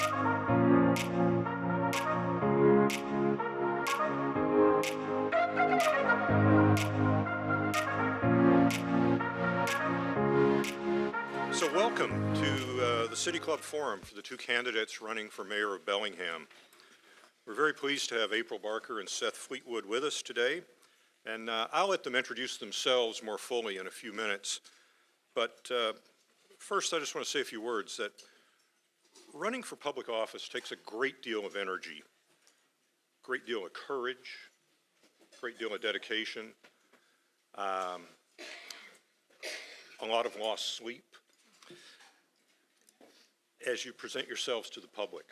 So welcome to the City Club Forum for the two candidates running for mayor of Bellingham. We're very pleased to have April Barker and Seth Fleetwood with us today, and I'll let them introduce themselves more fully in a few minutes. But first, I just want to say a few words that running for public office takes a great deal of energy, great deal of courage, great deal of dedication, a lot of lost sleep as you present yourselves to the public.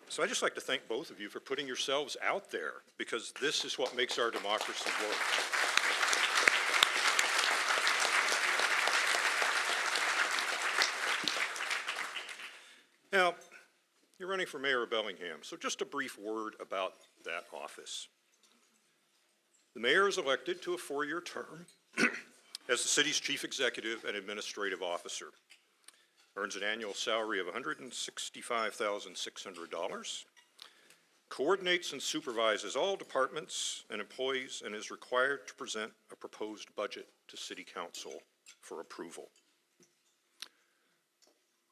So I'd just like to thank both of you for putting yourselves out there, because this is what makes our democracy work. Now, you're running for mayor of Bellingham, so just a brief word about that office. The mayor is elected to a 4-year term as the city's chief executive and administrative officer. Earns an annual salary of $165,600, coordinates and supervises all departments and employees, and is required to present a proposed budget to City Council for approval.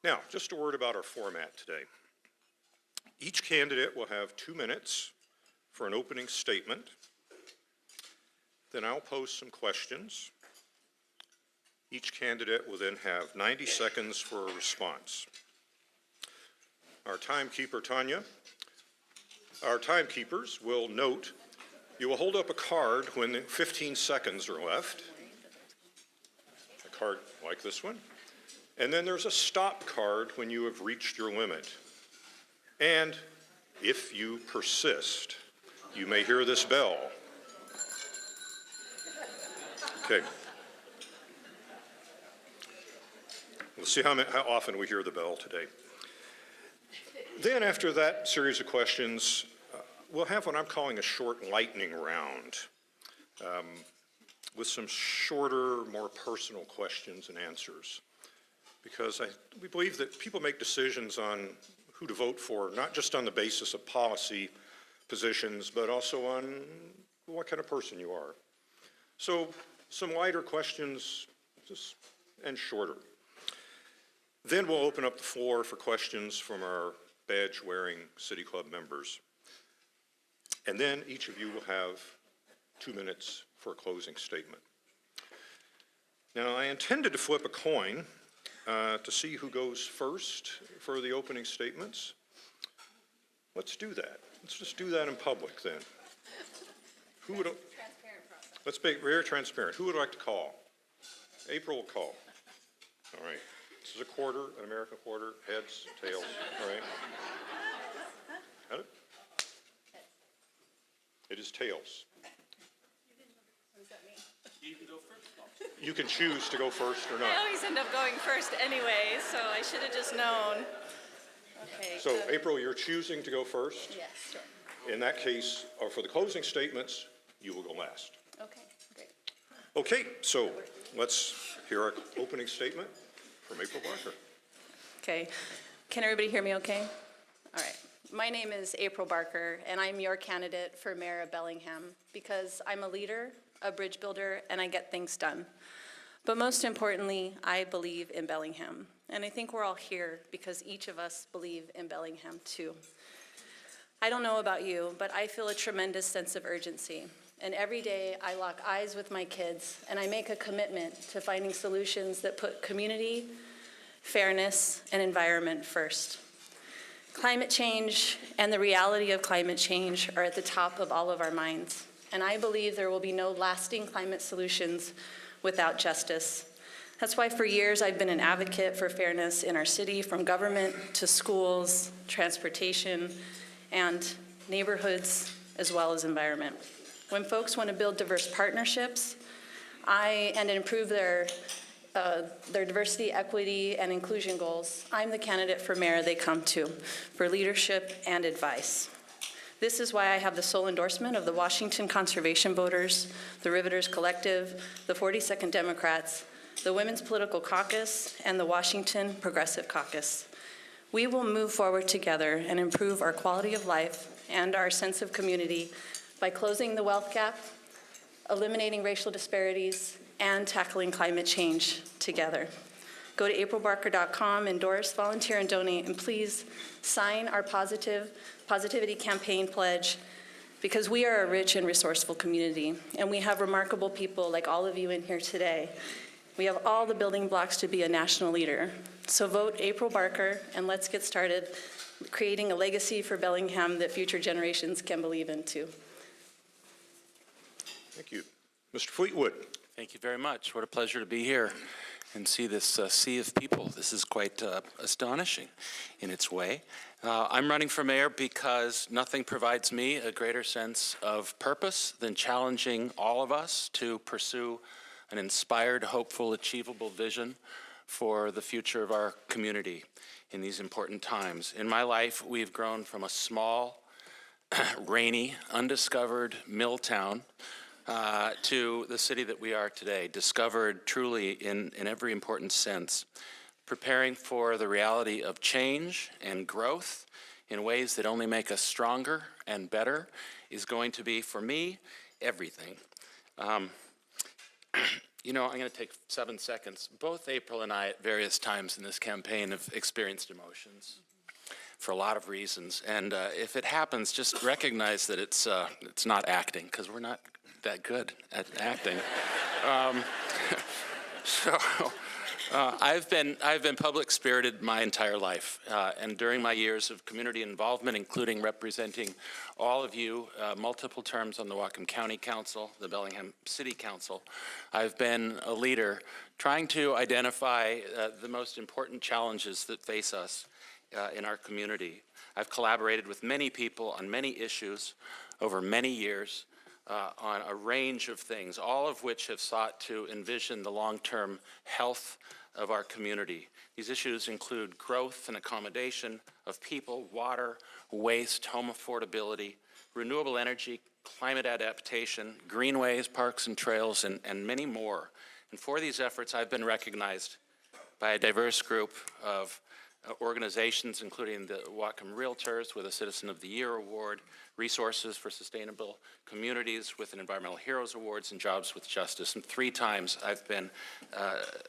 Now, just a word about our format today. Each candidate will have 2 minutes for an opening statement. Then I'll pose some questions. Each candidate will then have 90 seconds for a response. Our timekeeper, Tanya, our timekeepers will note you will hold up a card when 15 seconds are left, a card like this one, and then there's a stop card when you have reached your limit. And if you persist, you may hear this bell. Okay. We'll see how often we hear the bell today. Then after that series of questions, we'll have what I'm calling a short lightning round with some shorter, more personal questions and answers. Because we believe that people make decisions on who to vote for, not just on the basis of policy positions, but also on what kind of person you are. So some lighter questions and shorter. Then we'll open up the floor for questions from our badge-wearing City Club members. And then each of you will have 2 minutes for a closing statement. Now, I intended to flip a coin to see who goes first for the opening statements. Let's do that. Let's just do that in public then. Who would? Transparent process. Let's be very transparent. Who would like to call? April will call. All right. This is a quarter, an American quarter, heads, tails, all right? Got it? It is tails. What does that mean? You can go first. You can choose to go first or not. I always end up going first anyway, so I should have just known. Okay. So, April, you're choosing to go first? Yes, sure. In that case, for the closing statements, you will go last. Okay, great. Okay, so let's hear our opening statement from April Barker. Okay. Can everybody hear me okay? All right. My name is April Barker, and I'm your candidate for mayor of Bellingham because I'm a leader, a bridge builder, and I get things done. But most importantly, I believe in Bellingham. And I think we're all here because each of us believe in Bellingham too. I don't know about you, but I feel a tremendous sense of urgency. And every day I lock eyes with my kids and I make a commitment to finding solutions that put community, fairness, and environment first. Climate change and the reality of climate change are at the top of all of our minds. And I believe there will be no lasting climate solutions without justice. That's why for years I've been an advocate for fairness in our city, from government to schools, transportation, and neighborhoods, as well as environment. When folks want to build diverse partnerships and improve their diversity, equity, and inclusion goals, I'm the candidate for mayor they come to for leadership and advice. This is why I have the sole endorsement of the Washington Conservation Voters, the Riveters Collective, the 42nd Democrats, the Women's Political Caucus, and the Washington Progressive Caucus. We will move forward together and improve our quality of life and our sense of community by closing the wealth gap, eliminating racial disparities, and tackling climate change together. Go to aprilbarker.com, endorse, volunteer, and donate, and please sign our Positivity Campaign pledge, because we are a rich and resourceful community, and we have remarkable people like all of you in here today. We have all the building blocks to be a national leader. So vote April Barker, and let's get started creating a legacy for Bellingham that future generations can believe in too. Thank you. Mr. Fleetwood. Thank you very much. What a pleasure to be here and see this sea of people. This is quite astonishing in its way. I'm running for mayor because nothing provides me a greater sense of purpose than challenging all of us to pursue an inspired, hopeful, achievable vision for the future of our community in these important times. In my life, we've grown from a small, rainy, undiscovered mill town to the city that we are today, discovered truly in every important sense, preparing for the reality of change and growth in ways that only make us stronger and better is going to be, for me, everything. You know, I'm going to take 7 seconds. Both April and I, at various times in this campaign, have experienced emotions for a lot of reasons. And if it happens, just recognize that it's not acting, because we're not that good at acting. I've been public-spirited my entire life, and during my years of community involvement, including representing all of you, multiple terms on the Whatcom County Council, the Bellingham City Council, I've been a leader trying to identify the most important challenges that face us in our community. I've collaborated with many people on many issues over many years, on a range of things, all of which have sought to envision the long-term health of our community. These issues include growth and accommodation of people, water, waste, home affordability, renewable energy, climate adaptation, greenways, parks and trails, and many more. And for these efforts, I've been recognized by a diverse group of organizations, including the Whatcom Realtors with a Citizen of the Year Award, Resources for Sustainable Communities with an Environmental Heroes Awards, and Jobs with Justice. And 3 times I've been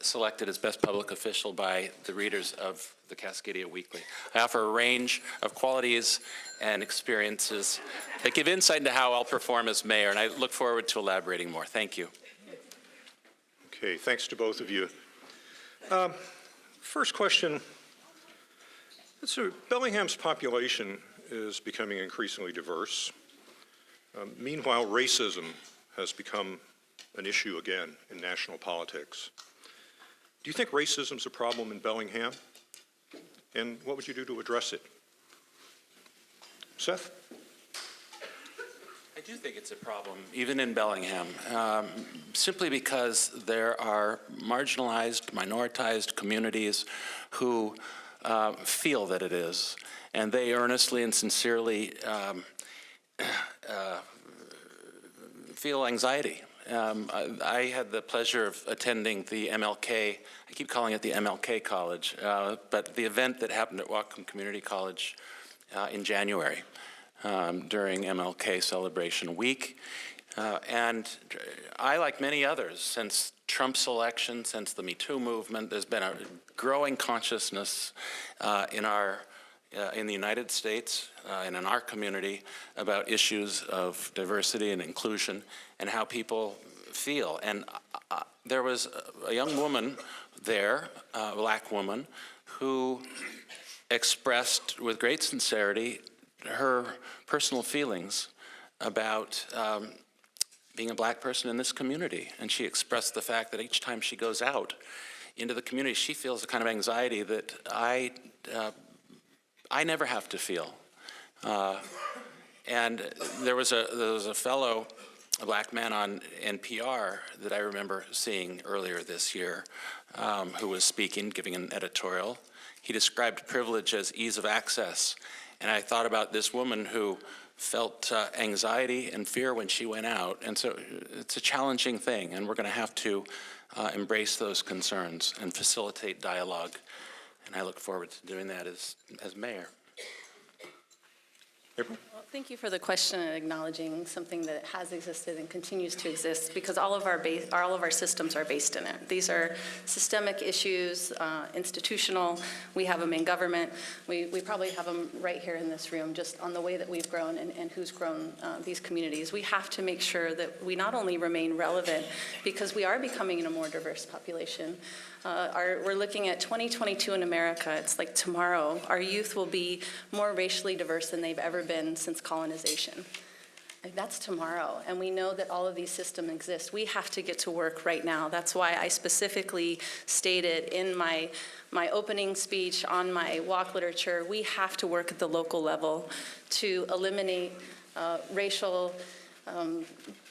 selected as Best Public Official by the readers of the Cascadia Weekly. I offer a range of qualities and experiences that give insight into how I'll perform as mayor, and I look forward to elaborating more. Thank you. Okay, thanks to both of you. First question. So Bellingham's population is becoming increasingly diverse. Meanwhile, racism has become an issue again in national politics. Do you think racism is a problem in Bellingham? And what would you do to address it? Seth? I do think it's a problem, even in Bellingham, simply because there are marginalized, minoritized communities who feel that it is, and they earnestly and sincerely feel anxiety. I had the pleasure of attending the MLK, I keep calling it the MLK College, but the event that happened at Whatcom Community College in January during MLK Celebration Week. And I, like many others, since Trump's election, since the Me Too movement, there's been a growing consciousness in the United States and in our community about issues of diversity and inclusion and how people feel. And there was a young woman there, a black woman, who expressed with great sincerity her personal feelings about being a black person in this community. And she expressed the fact that each time she goes out into the community, she feels a kind of anxiety that I never have to feel. And there was a fellow, a black man on NPR that I remember seeing earlier this year who was speaking, giving an editorial. He described privilege as ease of access. And I thought about this woman who felt anxiety and fear when she went out. And so it's a challenging thing, and we're going to have to embrace those concerns and facilitate dialogue and I look forward to doing that as mayor. April? Well, thank you for the question and acknowledging something that has existed and continues to exist, because all of our systems are based in it. These are systemic issues, institutional. We have them in government. We probably have them right here in this room, just on the way that we've grown and who's grown these communities. We have to make sure that we not only remain relevant, because we are becoming a more diverse population. We're looking at 2022 in America. It's like tomorrow. Our youth will be more racially diverse than they've ever been since colonization. Like, that's tomorrow, and we know that all of these systems exist. We have to get to work right now. That's why I specifically stated in my opening speech on my walk literature, we have to work at the local level to eliminate racial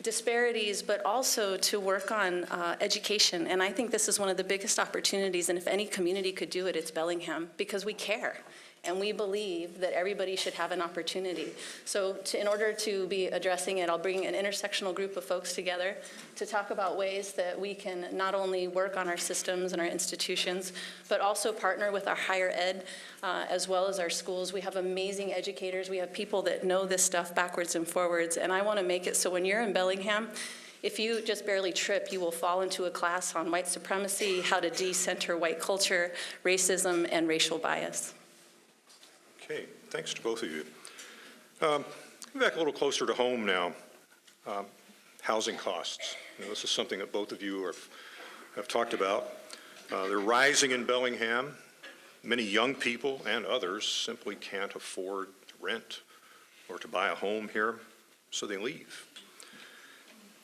disparities, but also to work on education. And I think this is one of the biggest opportunities, and if any community could do it, it's Bellingham, because we care. And we believe that everybody should have an opportunity. So in order to be addressing it, I'll bring an intersectional group of folks together to talk about ways that we can not only work on our systems and our institutions, but also partner with our higher ed as well as our schools. We have amazing educators. We have people that know this stuff backwards and forwards. And I want to make it so when you're in Bellingham, if you just barely trip, you will fall into a class on white supremacy, how to decenter white culture, racism, and racial bias. Okay, thanks to both of you. Coming back a little closer to home now, housing costs. This is something that both of you have talked about. They're rising in Bellingham. Many young people and others simply can't afford to rent or to buy a home here, so they leave.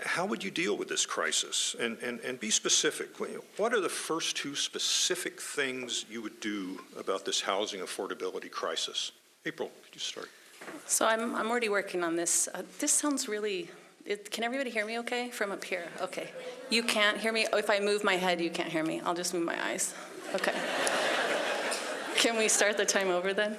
How would you deal with this crisis? And be specific. What are the first two specific things you would do about this housing affordability crisis? April, could you start? So I'm already working on this. This sounds really, can everybody hear me okay from up here? Okay. You can't hear me? If I move my head, you can't hear me. I'll just move my eyes. Okay. Can we start the time over then?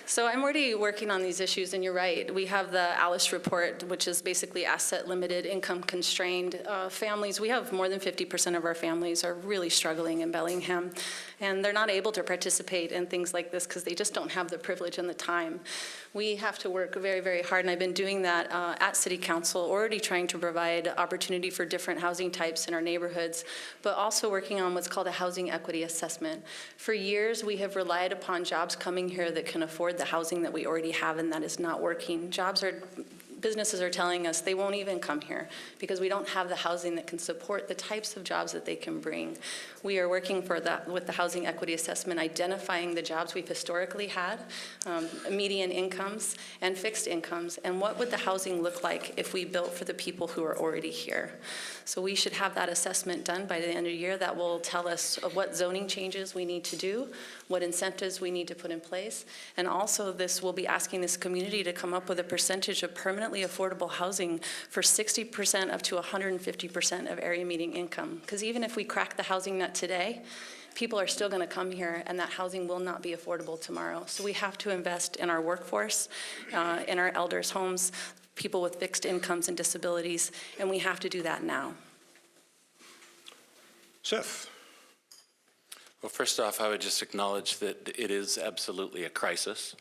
So I'm already working on these issues, and you're right. We have the ALICE report, which is basically asset-limited, income-constrained families. We have more than 50% of our families are really struggling in Bellingham, and they're not able to participate in things like this because they just don't have the privilege and the time. We have to work very, very hard, and I've been doing that at City Council, already trying to provide opportunity for different housing types in our neighborhoods, but also working on what's called a housing equity assessment. For years, we have relied upon jobs coming here that can afford the housing that we already have, and that is not working. Businesses are telling us they won't even come here because we don't have the housing that can support the types of jobs that they can bring. We are working for that with the housing equity assessment, identifying the jobs we've historically had, median incomes and fixed incomes, and what would the housing look like if we built for the people who are already here. So we should have that assessment done by the end of the year. That will tell us what zoning changes we need to do, what incentives we need to put in place, and also this will be asking this community to come up with a percentage of permanently affordable housing for 60% up to 150% of area median income. Because even if we crack the housing nut today, people are still going to come here, and that housing will not be affordable tomorrow. So we have to invest in our workforce, in our elders' homes, people with fixed incomes and disabilities, and we have to do that now. Seth. Well, first off, I would just acknowledge that it is absolutely a crisis.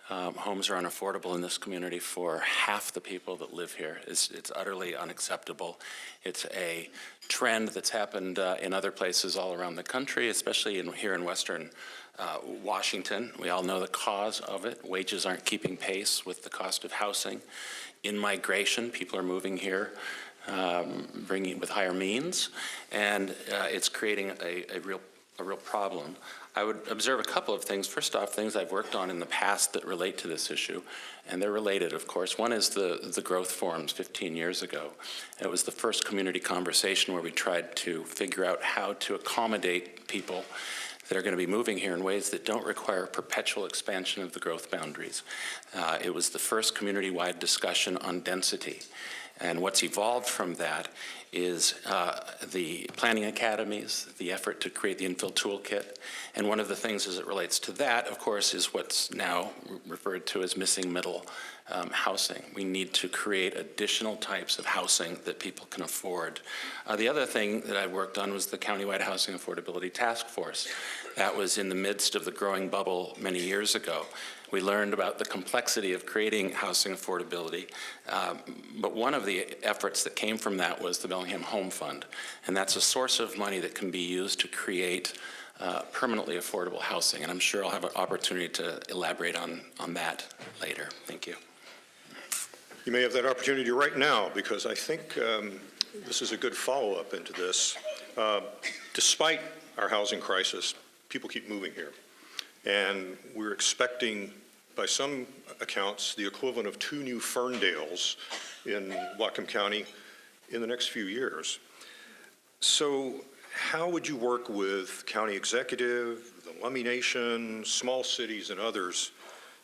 Homes are unaffordable in this community for half the people that live here. It's utterly unacceptable. It's a trend that's happened in other places all around the country, especially here in Western Washington. We all know the cause of it. Wages aren't keeping pace with the cost of housing. In migration, people are moving here, bringing with higher means, and it's creating a real problem. I would observe a couple of things. First off, things I've worked on in the past that relate to this issue, and they're related, of course. One is the growth forums 15 years ago. It was the first community conversation where we tried to figure out how to accommodate people that are going to be moving here in ways that don't require perpetual expansion of the growth boundaries. It was the first community-wide discussion on density. And what's evolved from that is the planning academies, the effort to create the infill toolkit. And one of the things as it relates to that, of course, is what's now referred to as missing middle housing. We need to create additional types of housing that people can afford. The other thing that I worked on was the Countywide Housing Affordability Task Force. That was in the midst of the growing bubble many years ago. We learned about the complexity of creating housing affordability, but one of the efforts that came from that was the Bellingham Home Fund, and that's a source of money that can be used to create permanently affordable housing, and I'm sure I'll have an opportunity to elaborate on that later. Thank you. You may have that opportunity right now, because I think this is a good follow-up into this. Despite our housing crisis, people keep moving here, and we're expecting, by some accounts, the equivalent of 2 new Ferndales in Whatcom County in the next few years. So how would you work with county executive, the Lummi Nation, small cities, and others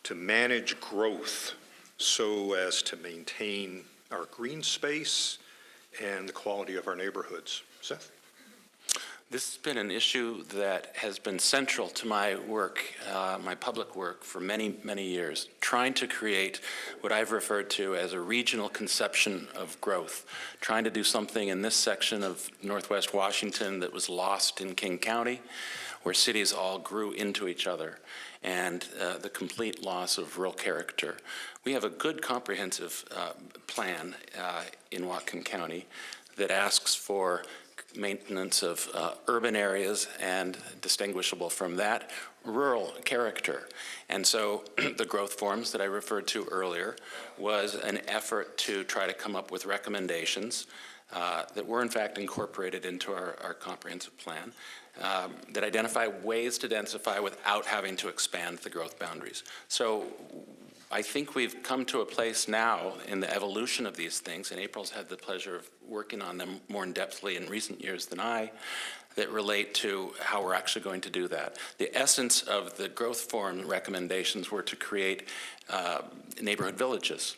to manage growth so as to maintain our green space and the quality of our neighborhoods? Seth? This has been an issue that has been central to my work, my public work, for many, many years, trying to create what I've referred to as a regional conception of growth, trying to do something in this section of Northwest Washington that was lost in King County, where cities all grew into each other, and the complete loss of rural character. We have a good comprehensive plan in Whatcom County that asks for maintenance of urban areas and, distinguishable from that, rural character. And so the growth forms that I referred to earlier was an effort to try to come up with recommendations that were in fact incorporated into our comprehensive plan that identify ways to densify without having to expand the growth boundaries. So I think we've come to a place now in the evolution of these things, and April's had the pleasure of working on them more in-depthly in recent years than I, that relate to how we're actually going to do that. The essence of the growth forum recommendations were to create neighborhood villages.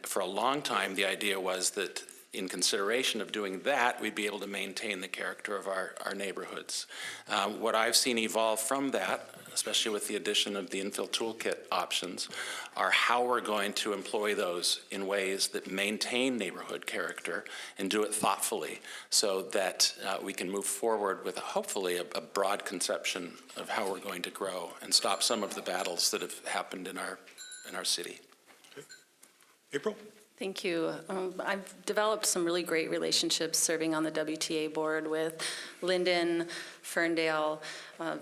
For a long time, the idea was that in consideration of doing that, we'd be able to maintain the character of our neighborhoods. What I've seen evolve from that, especially with the addition of the infill toolkit options, are how we're going to employ those in ways that maintain neighborhood character and do it thoughtfully so that we can move forward with hopefully a broad conception of how we're going to grow and stop some of the battles that have happened in our city. Okay. April? Thank you. I've developed some really great relationships serving on the WTA board with Linden, Ferndale,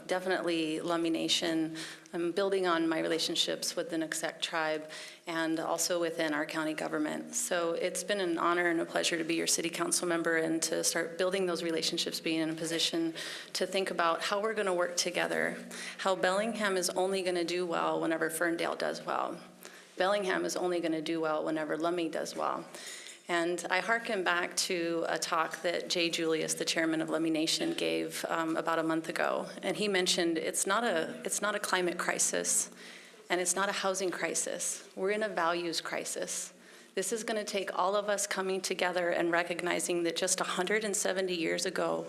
definitely Lummi Nation. I'm building on my relationships with the Nooksack tribe and also within our county government. So it's been an honor and a pleasure to be your city council member and to start building those relationships, being in a position to think about how we're going to work together, how Bellingham is only going to do well whenever Ferndale does well. Bellingham is only going to do well whenever Lummi does well. And I hearken back to a talk that Jay Julius, the chairman of Lummi Nation, gave about a month ago. And he mentioned it's not a climate crisis, and it's not a housing crisis. We're in a values crisis. This is going to take all of us coming together and recognizing that just 170 years ago,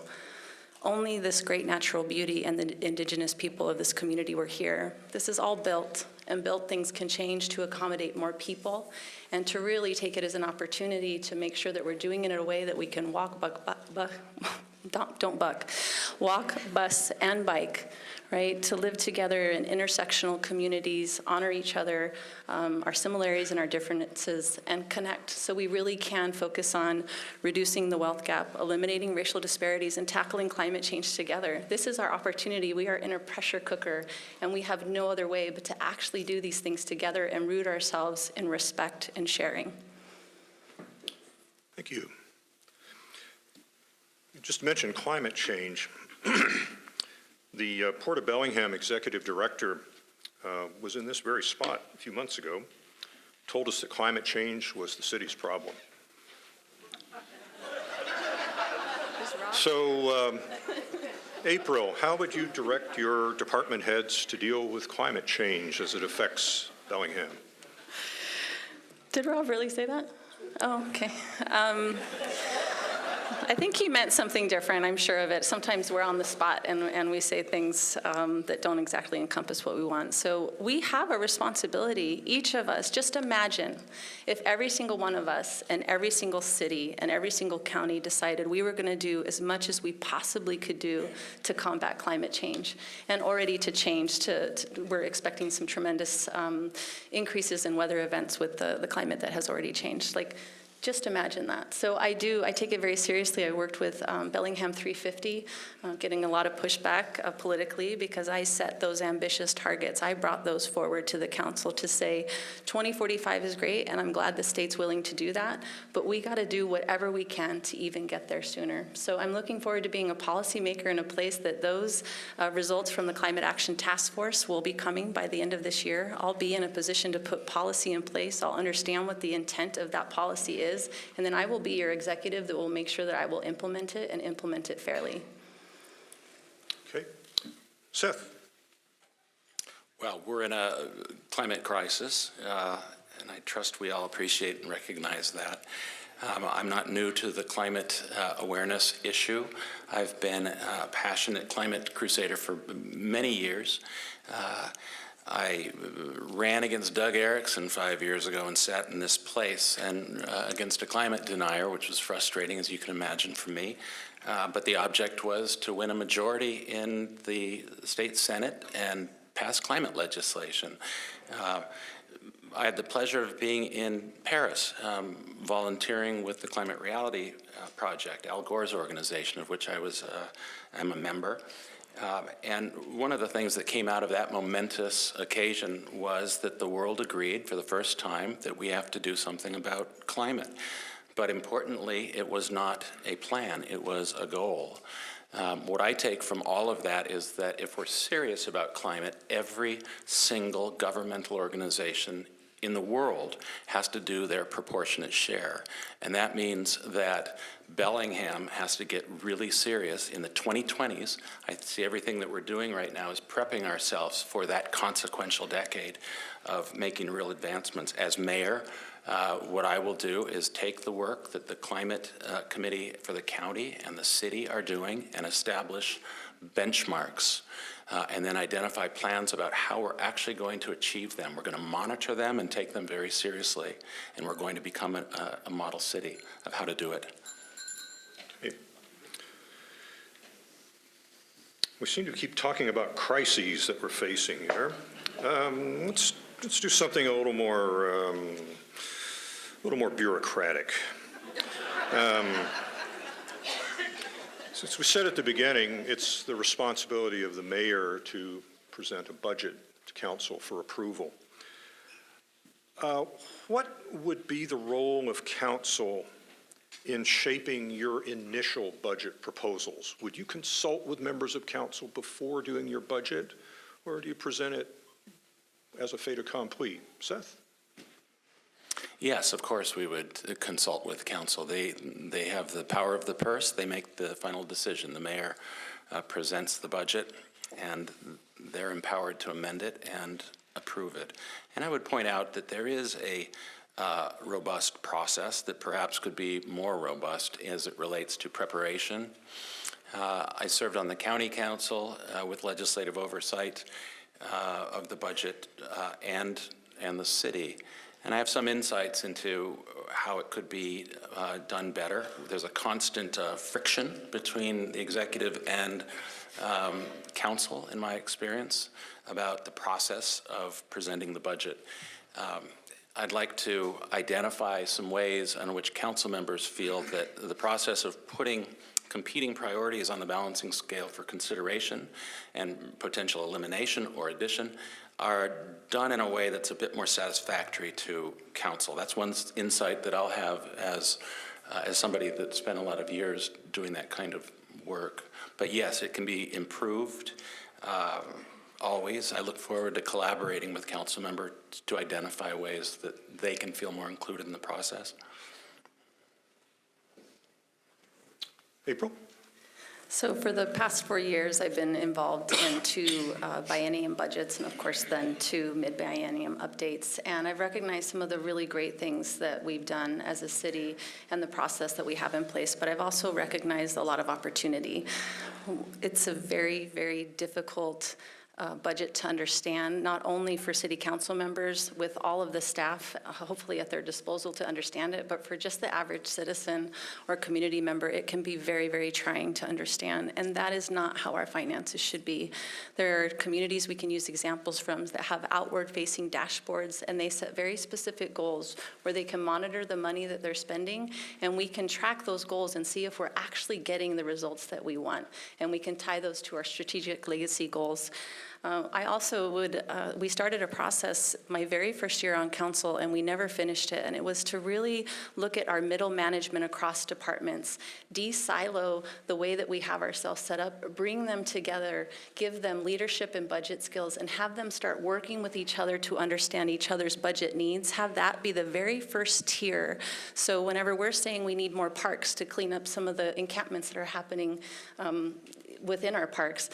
only this great natural beauty and the indigenous people of this community were here. This is all built, and built things can change to accommodate more people and to really take it as an opportunity to make sure that we're doing it in a way that we can walk, walk, bus, and bike, right? To live together in intersectional communities, honor each other, our similarities and our differences, and connect. So we really can focus on reducing the wealth gap, eliminating racial disparities, and tackling climate change together. This is our opportunity. We are in a pressure cooker, and we have no other way but to actually do these things together and root ourselves in respect and sharing. Thank you. You just mentioned climate change. The Port of Bellingham executive director was in this very spot a few months ago, told us that climate change was the city's problem. So, April, how would you direct your department heads to deal with climate change as it affects Bellingham? Did Rob really say that? Oh, okay. I think he meant something different, I'm sure of it. Sometimes we're on the spot and we say things that don't exactly encompass what we want. So we have a responsibility, each of us. Just imagine if every single one of us and every single city and every single county decided we were going to do as much as we possibly could do to combat climate change. And already to change, we're expecting some tremendous increases in weather events with the climate that has already changed. Like, just imagine that. So I take it very seriously. I worked with Bellingham 350, getting a lot of pushback politically because I set those ambitious targets. I brought those forward to the council to say 2045 is great, and I'm glad the state's willing to do that, but we got to do whatever we can to even get there sooner. So I'm looking forward to being a policymaker in a place that those results from the Climate Action Task Force will be coming by the end of this year. I'll be in a position to put policy in place. I'll understand what the intent of that policy is, and then I will be your executive that will make sure that I will implement it and implement it fairly. Okay. Seth? Well, we're in a climate crisis, and I trust we all appreciate and recognize that. I'm not new to the climate awareness issue. I've been a passionate climate crusader for many years. I ran against Doug Erickson 5 years ago and sat in this place and against a climate denier, which was frustrating, as you can imagine, for me. But the object was to win a majority in the state Senate and pass climate legislation. I had the pleasure of being in Paris, volunteering with the Climate Reality Project, Al Gore's organization, of which I'm a member. And one of the things that came out of that momentous occasion was that the world agreed for the first time that we have to do something about climate. But importantly, it was not a plan, it was a goal. What I take from all of that is that if we're serious about climate, every single governmental organization in the world has to do their proportionate share. And that means that Bellingham has to get really serious in the 2020s. I see everything that we're doing right now is prepping ourselves for that consequential decade of making real advancements. As mayor, what I will do is take the work that the climate committee for the county and the city are doing and establish benchmarks and then identify plans about how we're actually going to achieve them. We're going to monitor them and take them very seriously, and we're going to become a model city of how to do it. Okay. We seem to keep talking about crises that we're facing here. Let's do something a little more bureaucratic. Since we said at the beginning, it's the responsibility of the mayor to present a budget to council for approval. What would be the role of council in shaping your initial budget proposals? Would you consult with members of council before doing your budget, or do you present it as a fait accompli? Seth? Yes, of course we would consult with council. They have the power of the purse. They make the final decision. The mayor presents the budget, and they're empowered to amend it and approve it. And I would point out that there is a robust process that perhaps could be more robust as it relates to preparation. I served on the county council with legislative oversight of the budget and the city. And I have some insights into how it could be done better. There's a constant friction between the executive and council, in my experience, about the process of presenting the budget. I'd like to identify some ways in which council members feel that the process of putting competing priorities on the balancing scale for consideration and potential elimination or addition are done in a way that's a bit more satisfactory to council. That's one insight that I'll have as somebody that spent a lot of years doing that kind of work. But yes, it can be improved. Always, I look forward to collaborating with council members to identify ways that they can feel more included in the process. April? So for the past 4 years, I've been involved in 2 biennium budgets and, of course, then 2 mid-biennium updates. And I've recognized some of the really great things that we've done as a city and the process that we have in place, but I've also recognized a lot of opportunity. It's a very, very difficult budget to understand, not only for city council members with all of the staff hopefully at their disposal to understand it, but for just the average citizen or community member, it can be very, very trying to understand. And that is not how our finances should be. There are communities we can use examples from that have outward-facing dashboards, and they set very specific goals where they can monitor the money that they're spending, and we can track those goals and see if we're actually getting the results that we want. And we can tie those to our strategic legacy goals. I also we started a process my very first year on council, and we never finished it, and it was to really look at our middle management across departments, de-silo the way that we have ourselves set up, bring them together, give them leadership and budget skills, and have them start working with each other to understand each other's budget needs, have that be the very first tier. So whenever we're saying we need more parks to clean up some of the encampments that are happening within our parks,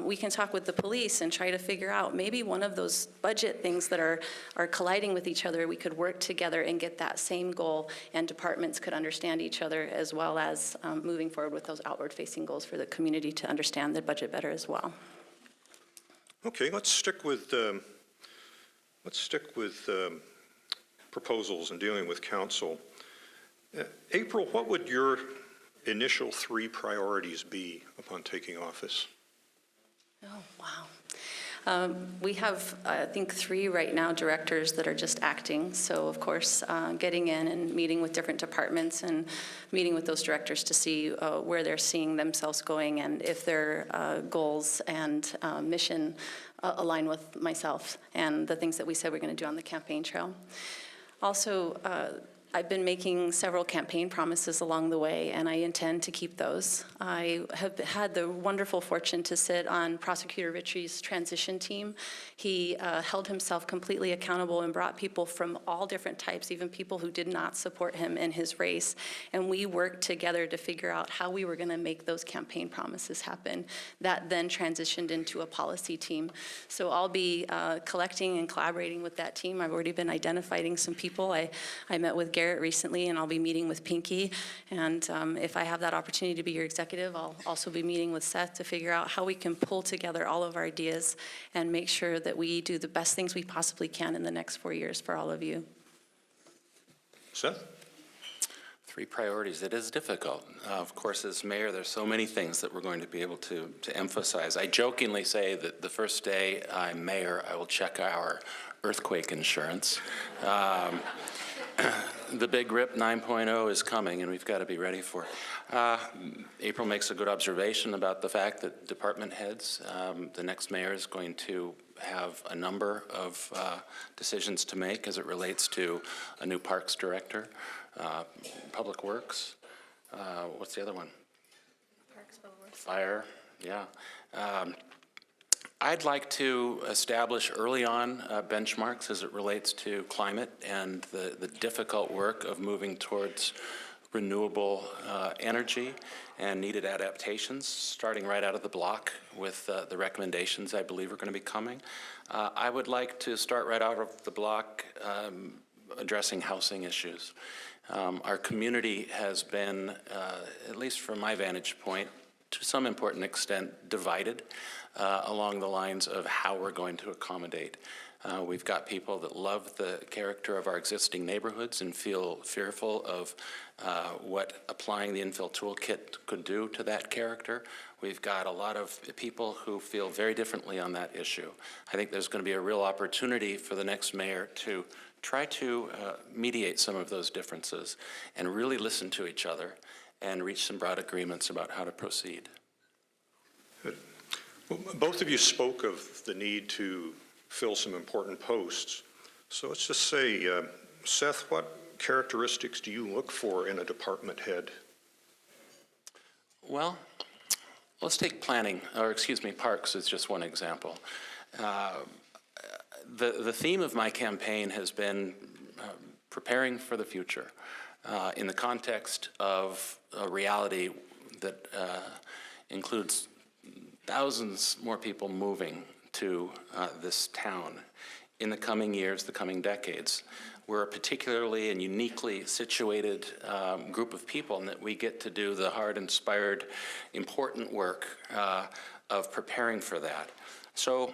we can talk with the police and try to figure out maybe one of those budget things that are colliding with each other, we could work together and get that same goal, and departments could understand each other, as well as moving forward with those outward-facing goals for the community to understand the budget better as well. Okay, let's stick with proposals and dealing with council. April, what would your initial 3 priorities be upon taking office? Oh, wow. We have, I think, 3 right now directors that are just acting. So, of course, getting in and meeting with different departments and meeting with those directors to see where they're seeing themselves going and if their goals and mission align with myself and the things that we said we're going to do on the campaign trail. Also, I've been making several campaign promises along the way, and I intend to keep those. I have had the wonderful fortune to sit on Prosecutor Ritchie's transition team. He held himself completely accountable and brought people from all different types, even people who did not support him in his race. And we worked together to figure out how we were going to make those campaign promises happen. That then transitioned into a policy team. So I'll be collecting and collaborating with that team. I've already been identifying some people. I met with Garrett recently, and I'll be meeting with Pinky. And if I have that opportunity to be your executive, I'll also be meeting with Seth to figure out how we can pull together all of our ideas and make sure that we do the best things we possibly can in the next 4 years for all of you. Seth? 3 priorities. It is difficult. Of course, as mayor, there's so many things that we're going to be able to emphasize. I jokingly say that the first day I'm mayor, I will check our earthquake insurance. The big RIP 9.0 is coming, and we've got to be ready for it. April makes a good observation about the fact that department heads, the next mayor is going to have a number of decisions to make as it relates to a new parks director, public works, what's the other one? Parks, Public Works. Fire, yeah. I'd like to establish early on benchmarks as it relates to climate and the difficult work of moving towards renewable energy and needed adaptations, starting right out of the block with the recommendations I believe are going to be coming. I would like to start right out of the block addressing housing issues. Our community has been, at least from my vantage point, to some important extent, divided along the lines of how we're going to accommodate. We've got people that love the character of our existing neighborhoods and feel fearful of what applying the infill toolkit could do to that character. We've got a lot of people who feel very differently on that issue. I think there's going to be a real opportunity for the next mayor to try to mediate some of those differences and really listen to each other and reach some broad agreements about how to proceed. Good. Well, both of you spoke of the need to fill some important posts. So let's just say, Seth, what characteristics do you look for in a department head? Well, let's take parks as just one example. The theme of my campaign has been preparing for the future in the context of a reality that includes thousands more people moving to this town in the coming years, the coming decades. We're a particularly and uniquely situated group of people in that we get to do the hard, inspired, important work of preparing for that. So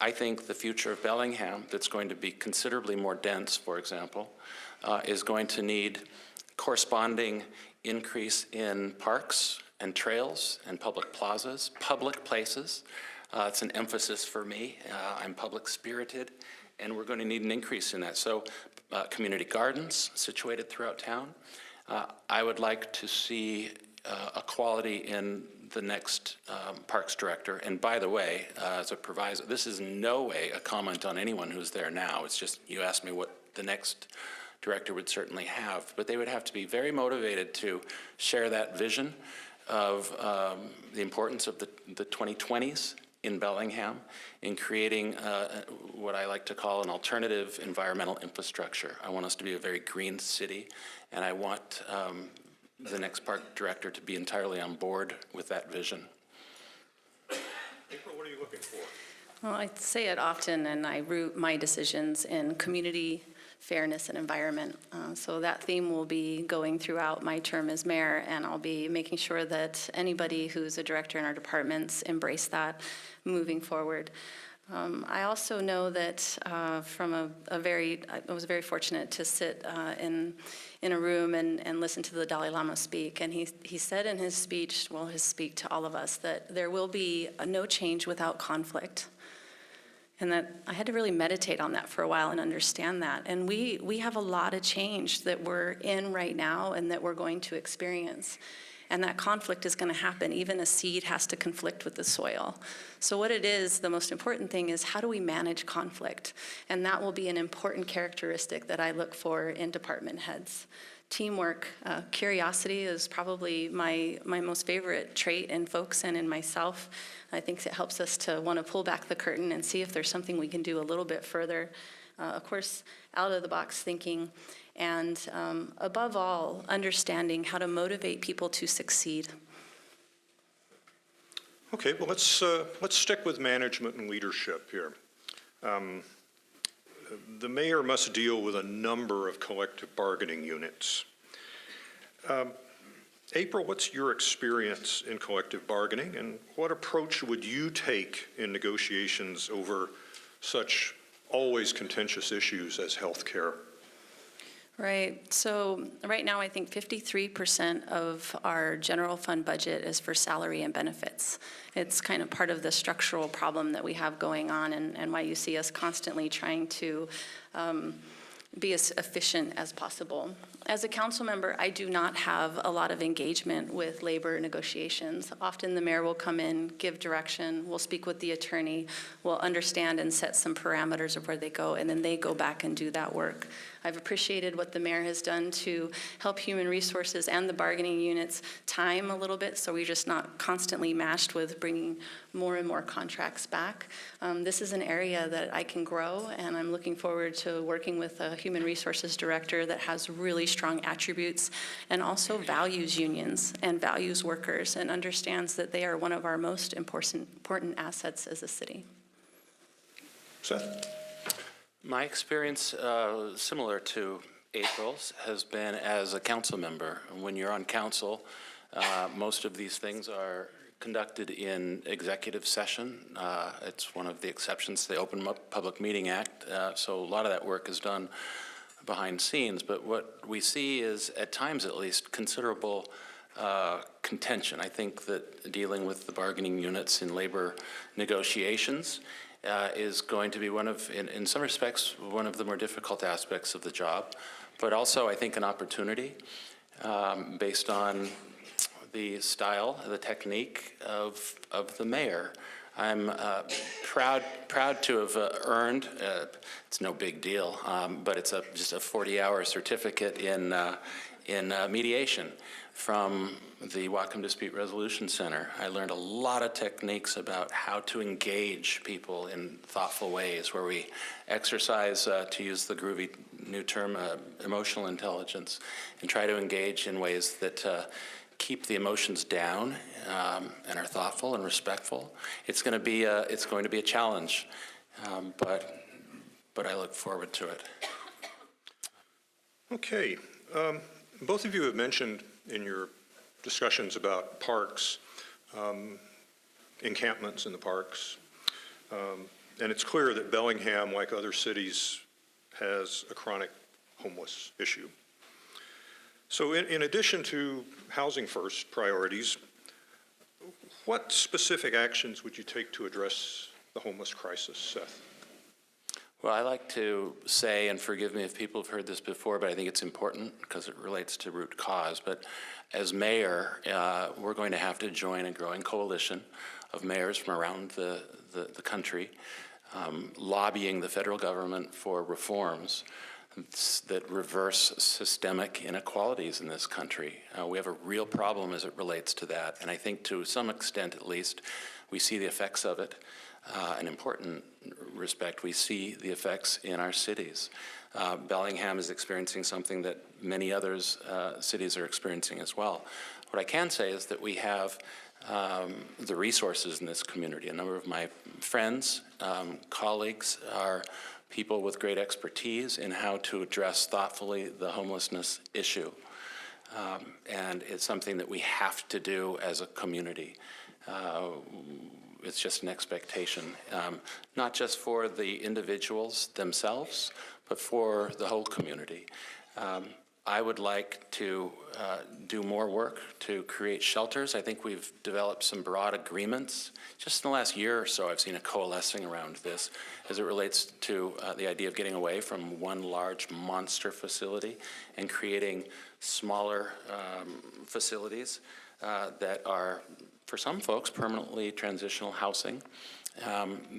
I think the future of Bellingham, that's going to be considerably more dense, for example, is going to need corresponding increase in parks and trails and public plazas, public places. It's an emphasis for me. I'm public-spirited, and we're going to need an increase in that. So community gardens situated throughout town. I would like to see a quality in the next Parks Director. And by the way, as a proviso, this is in no way a comment on anyone who's there now. It's just you asked me what the next director would certainly have, but they would have to be very motivated to share that vision of the importance of the 2020s in Bellingham in creating what I like to call an alternative environmental infrastructure. I want us to be a very green city, and I want the next park director to be entirely on board with that vision. April, what are you looking for? Well, I say it often, and I root my decisions in community, fairness, and environment. So that theme will be going throughout my term as mayor, and I'll be making sure that anybody who's a director in our departments embrace that moving forward. I also know that from I was very fortunate to sit in a room and listen to the Dalai Lama speak, and he said in his speech, well, his speak to all of us, that there will be no change without conflict. And that I had to really meditate on that for a while and understand that. And we have a lot of change that we're in right now and that we're going to experience. And that conflict is going to happen. Even a seed has to conflict with the soil. So what it is, the most important thing is, how do we manage conflict? And that will be an important characteristic that I look for in department heads. Teamwork, curiosity is probably my most favorite trait in folks and in myself. I think it helps us to want to pull back the curtain and see if there's something we can do a little bit further. Of course, out-of-the-box thinking. And above all, understanding how to motivate people to succeed. Okay, well, let's stick with management and leadership here. The mayor must deal with a number of collective bargaining units. April, what's your experience in collective bargaining, and what approach would you take in negotiations over such always contentious issues as healthcare? Right. So right now, I think 53% of our general fund budget is for salary and benefits. It's kind of part of the structural problem that we have going on, and why you see us constantly trying to be as efficient as possible. As a council member, I do not have a lot of engagement with labor negotiations. Often the mayor will come in, give direction, we'll speak with the attorney, we'll understand and set some parameters of where they go, and then they go back and do that work. I've appreciated what the mayor has done to help human resources and the bargaining units time a little bit, so we're just not constantly mashed with bringing more and more contracts back. This is an area that I can grow, and I'm looking forward to working with a human resources director that has really strong attributes and also values unions and values workers and understands that they are one of our most important assets as a city. Seth? My experience, similar to April's, has been as a council member. When you're on council, most of these things are conducted in executive session. It's one of the exceptions to the Open Public Meeting Act, so a lot of that work is done behind scenes. But what we see is, at times at least, considerable contention. I think that dealing with the bargaining units in labor negotiations is going to be one of, in some respects, one of the more difficult aspects of the job, but also, I think, an opportunity based on the style, the technique of the mayor. I'm proud to have earned, it's no big deal, but it's just a 40-hour certificate in mediation from the Whatcom Dispute Resolution Center. I learned a lot of techniques about how to engage people in thoughtful ways, where we exercise, to use the groovy new term, emotional intelligence, and try to engage in ways that keep the emotions down and are thoughtful and respectful. It's going to be a challenge, but I look forward to it. Okay. Both of you have mentioned in your discussions about parks, encampments in the parks, and it's clear that Bellingham, like other cities, has a chronic homeless issue. So in addition to housing first priorities, what specific actions would you take to address the homeless crisis, Seth? Well, I like to say, and forgive me if people have heard this before, but I think it's important because it relates to root cause. But as mayor, we're going to have to join a growing coalition of mayors from around the country, lobbying the federal government for reforms that reverse systemic inequalities in this country. We have a real problem as it relates to that, and I think to some extent at least, we see the effects of it. An important respect, we see the effects in our cities. Bellingham is experiencing something that many others cities are experiencing as well. What I can say is that we have the resources in this community. A number of my friends, colleagues are people with great expertise in how to address thoughtfully the homelessness issue. And it's something that we have to do as a community. It's just an expectation, not just for the individuals themselves, but for the whole community. I would like to do more work to create shelters. I think we've developed some broad agreements. Just in the last year or so, I've seen a coalescing around this as it relates to the idea of getting away from one large monster facility and creating smaller facilities that are, for some folks, permanently transitional housing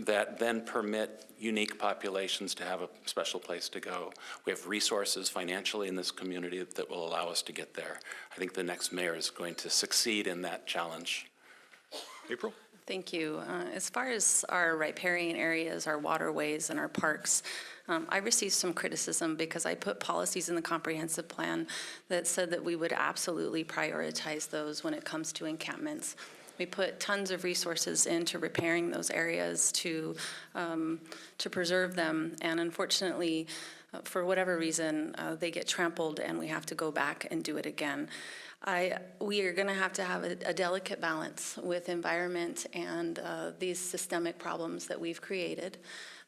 that then permit unique populations to have a special place to go. We have resources financially in this community that will allow us to get there. I think the next mayor is going to succeed in that challenge. April? Thank you. As far as our riparian areas, our waterways, and our parks, I received some criticism because I put policies in the comprehensive plan that said that we would absolutely prioritize those when it comes to encampments. We put tons of resources into repairing those areas to preserve them, and unfortunately, for whatever reason, they get trampled and we have to go back and do it again. We are going to have a delicate balance with environment and these systemic problems that we've created.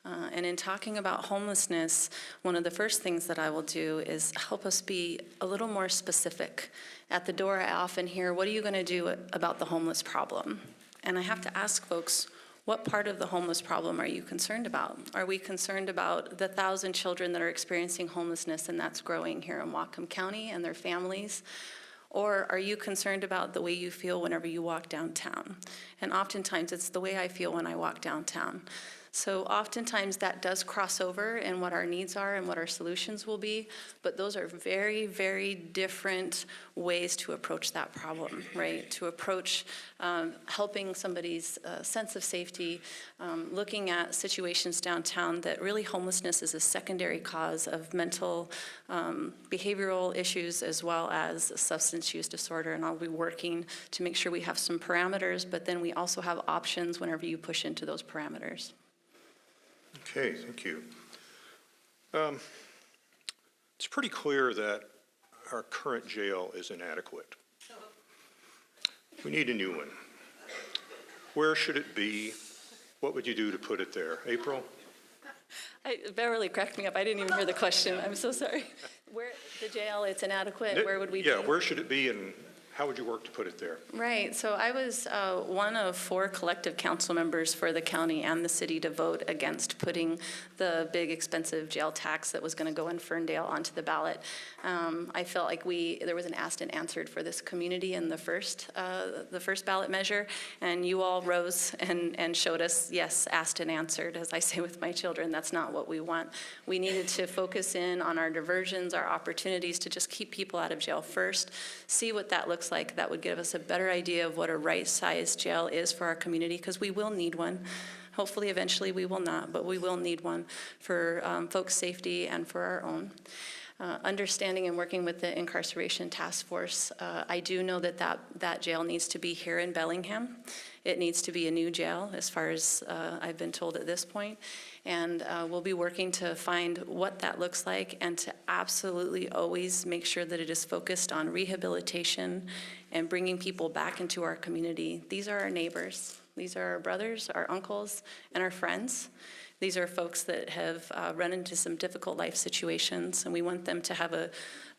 And in talking about homelessness, one of the first things that I will do is help us be a little more specific. At the door, I often hear, what are you going to do about the homeless problem? And I have to ask folks, what part of the homeless problem are you concerned about? Are we concerned about the 1,000 children that are experiencing homelessness and that's growing here in Whatcom County and their families? Or are you concerned about the way you feel whenever you walk downtown? And oftentimes it's the way I feel when I walk downtown. So oftentimes that does cross over in what our needs are and what our solutions will be, but those are very, very different ways to approach that problem, right? To approach helping somebody's sense of safety, looking at situations downtown that really homelessness is a secondary cause of mental behavioral issues as well as substance use disorder, and I'll be working to make sure we have some parameters, but then we also have options whenever you push into those parameters. Okay, thank you. It's pretty clear that our current jail is inadequate. We need a new one. Where should it be? What would you do to put it there? April? Beverly cracked me up. I didn't even hear the question. I'm so sorry. Where the jail, it's inadequate. Where would we be? Yeah, where should it be and how would you work to put it there? Right. So I was one of 4 collective council members for the county and the city to vote against putting the big expensive jail tax that was going to go in Ferndale onto the ballot. I felt like there was an asked and answered for this community in the first ballot measure, and you all rose and showed us, yes, asked and answered. As I say with my children, that's not what we want. We needed to focus in on our diversions, our opportunities to just keep people out of jail first, see what that looks like. That would give us a better idea of what a right-sized jail is for our community, because we will need one. Hopefully, eventually, we will not, but we will need one for folks' safety and for our own. understanding and working with the incarceration task force, I do know that jail needs to be here in Bellingham. It needs to be a new jail, as far as I've been told at this point. And we'll be working to find what that looks like and to absolutely always make sure that it is focused on rehabilitation and bringing people back into our community. These are our neighbors. These are our brothers, our uncles, and our friends. These are folks that have run into some difficult life situations, and we want them to have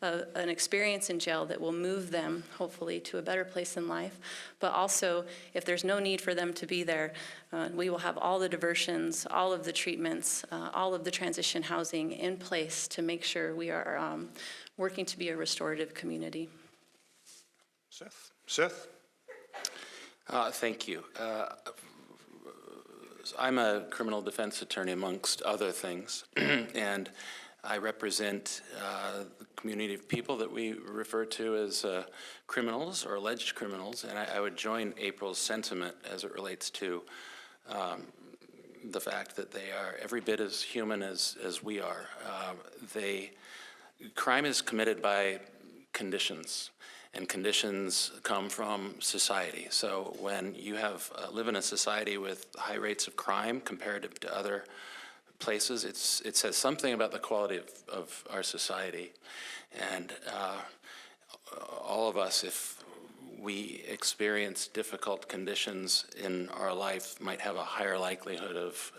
an experience in jail that will move them, hopefully, to a better place in life. But also, if there's no need for them to be there, we will have all the diversions, all of the treatments, all of the transition housing in place to make sure we are working to be a restorative community. Seth? Thank you. I'm a criminal defense attorney, amongst other things, and I represent the community of people that we refer to as criminals or alleged criminals, and I would join April's sentiment as it relates to the fact that they are every bit as human as we are. Crime is committed by conditions, and conditions come from society. So when you live in a society with high rates of crime comparative to other places, it says something about the quality of our society. And all of us, if we experience difficult conditions in our life, might have a higher likelihood of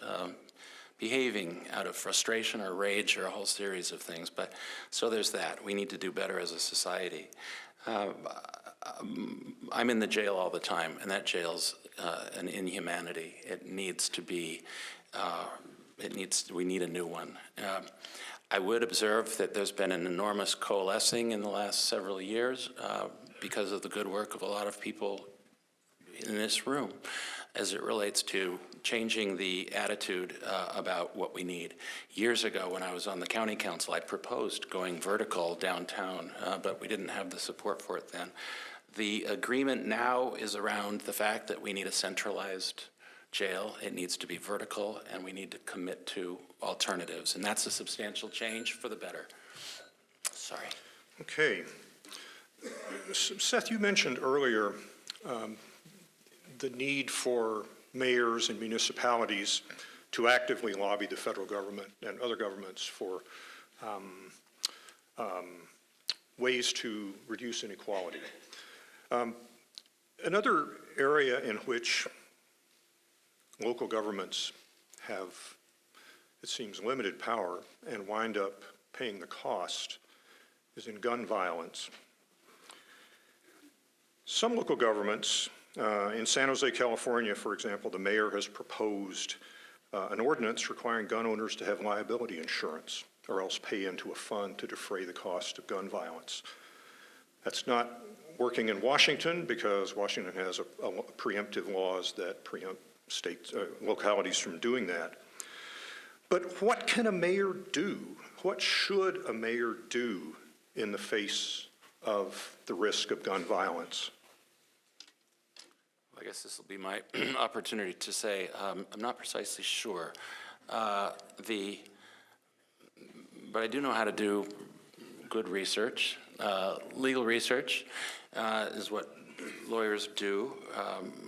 behaving out of frustration or rage or a whole series of things. But so there's that. We need to do better as a society. I'm in the jail all the time, and that jail's an inhumanity. It needs to be, we need a new one. I would observe that there's been an enormous coalescing in the last several years because of the good work of a lot of people in this room as it relates to changing the attitude about what we need. Years ago, when I was on the county council, I proposed going vertical downtown, but we didn't have the support for it then. The agreement now is around the fact that we need a centralized jail. It needs to be vertical, and we need to commit to alternatives, and that's a substantial change for the better. Sorry. Okay. Seth, you mentioned earlier the need for mayors and municipalities to actively lobby the federal government and other governments for ways to reduce inequality. Another area in which local governments have, it seems, limited power and wind up paying the cost is in gun violence. Some local governments, in San Jose, California, for example, the mayor has proposed an ordinance requiring gun owners to have liability insurance or else pay into a fund to defray the cost of gun violence. That's not working in Washington because Washington has preemptive laws that preempt states, localities from doing that. But what can a mayor do? What should a mayor do in the face of the risk of gun violence? I guess this will be my opportunity to say I'm not precisely sure. But I do know how to do good research. Legal research is what lawyers do.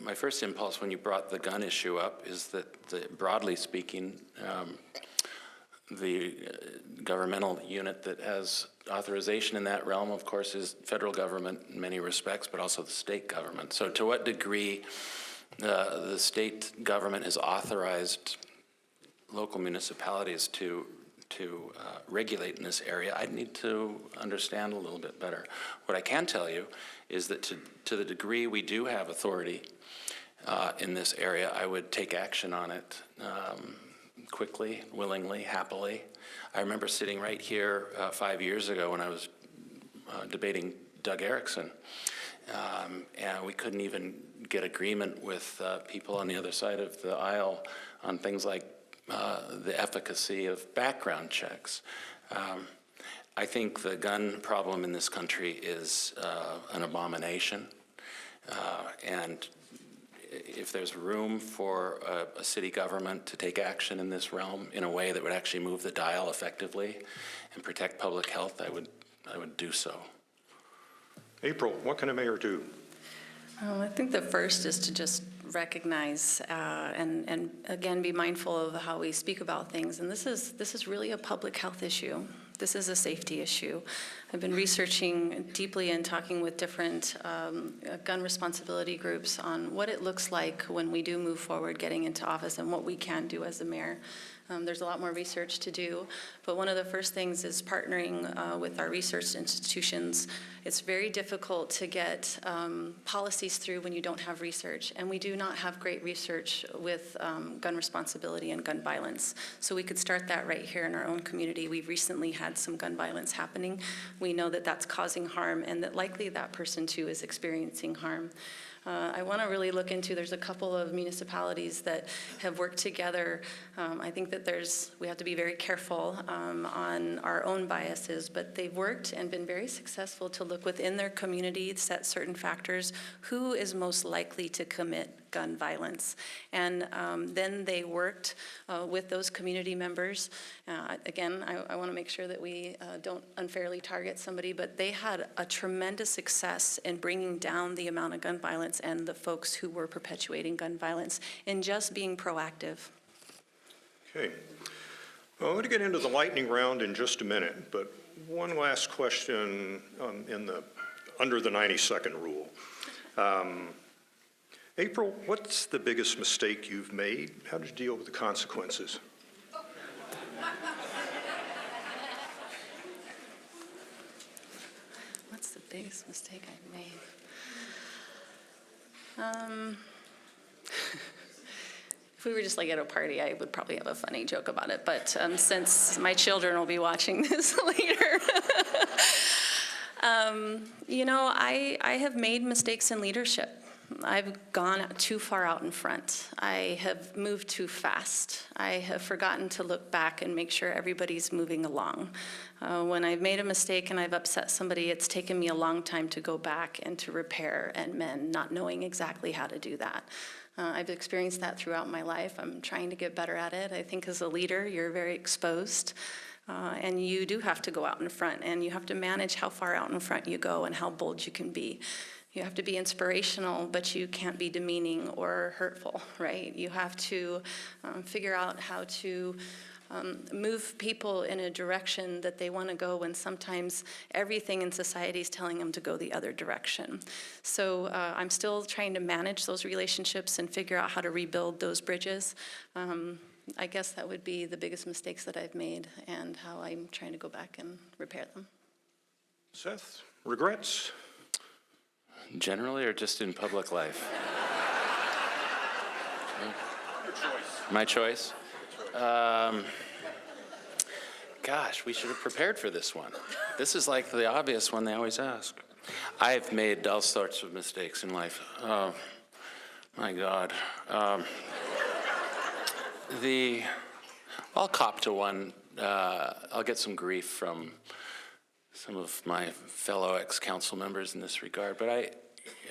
My first impulse when you brought the gun issue up is that broadly speaking, the governmental unit that has authorization in that realm, of course, is federal government in many respects, but also the state government. So to what degree the state government has authorized local municipalities to regulate in this area, I need to understand a little bit better. What I can tell you is that to the degree we do have authority in this area, I would take action on it quickly, willingly, happily. I remember sitting right here 5 years ago when I was debating Doug Erickson, and we couldn't even get agreement with people on the other side of the aisle on things like the efficacy of background checks. I think the gun problem in this country is an abomination, and if there's room for a city government to take action in this realm in a way that would actually move the dial effectively and protect public health, I would do so. April, what can a mayor do? I think the first is to just recognize and again be mindful of how we speak about things. And this is really a public health issue. This is a safety issue. I've been researching deeply and talking with different gun responsibility groups on what it looks like when we do move forward getting into office and what we can do as a mayor. There's a lot more research to do, but one of the first things is partnering with our research institutions. It's very difficult to get policies through when you don't have research, and we do not have great research with gun responsibility and gun violence. So we could start that right here in our own community. We've recently had some gun violence happening. We know that that's causing harm, and that likely that person too is experiencing harm. I want to really look into, there's a couple of municipalities that have worked together. I think that we have to be very careful on our own biases, but they've worked and been very successful to look within their community, set certain factors, who is most likely to commit gun violence. And then they worked with those community members. Again, I want to make sure that we don't unfairly target somebody, but they had a tremendous success in bringing down the amount of gun violence and the folks who were perpetuating gun violence in just being proactive. Okay. Well, I'm going to get into the lightning round in just a minute, but one last question under the 90-second rule. April, what's the biggest mistake you've made? How did you deal with the consequences? What's the biggest mistake I've made? If we were just like at a party, I would probably have a funny joke about it. But since my children will be watching this later, you know, I have made mistakes in leadership. I've gone too far out in front. I have moved too fast. I have forgotten to look back and make sure everybody's moving along. When I've made a mistake and I've upset somebody, it's taken me a long time to go back and to repair and mend, not knowing exactly how to do that. I've experienced that throughout my life. I'm trying to get better at it. I think as a leader, you're very exposed. And you do have to go out in front, and you have to manage how far out in front you go and how bold you can be. You have to be inspirational, but you can't be demeaning or hurtful, right? You have to figure out how to move people in a direction that they want to go when sometimes everything in society is telling them to go the other direction. So I'm still trying to manage those relationships and figure out how to rebuild those bridges. I guess that would be the biggest mistakes that I've made and how I'm trying to go back and repair them. Seth, regrets? Generally, or just in public life? Your choice. My choice? Gosh, we should have prepared for this one. This is like the obvious one they always ask. I've made all sorts of mistakes in life. Oh, my God. I'll cop to one. I'll get some grief from some of my fellow ex-council members in this regard, but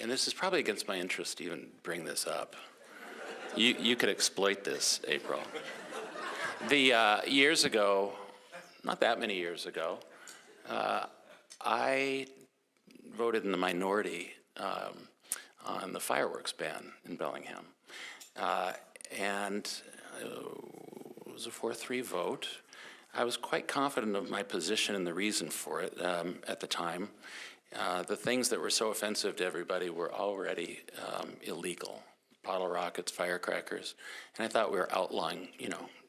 and this is probably against my interest to even bring this up. You could exploit this, April. Years ago, not that many years ago, I voted in the minority on the fireworks ban in Bellingham. And it was a 4-3 vote. I was quite confident of my position and the reason for it at the time. The things that were so offensive to everybody were already illegal. Bottle rockets, firecrackers. And I thought we were outlawing,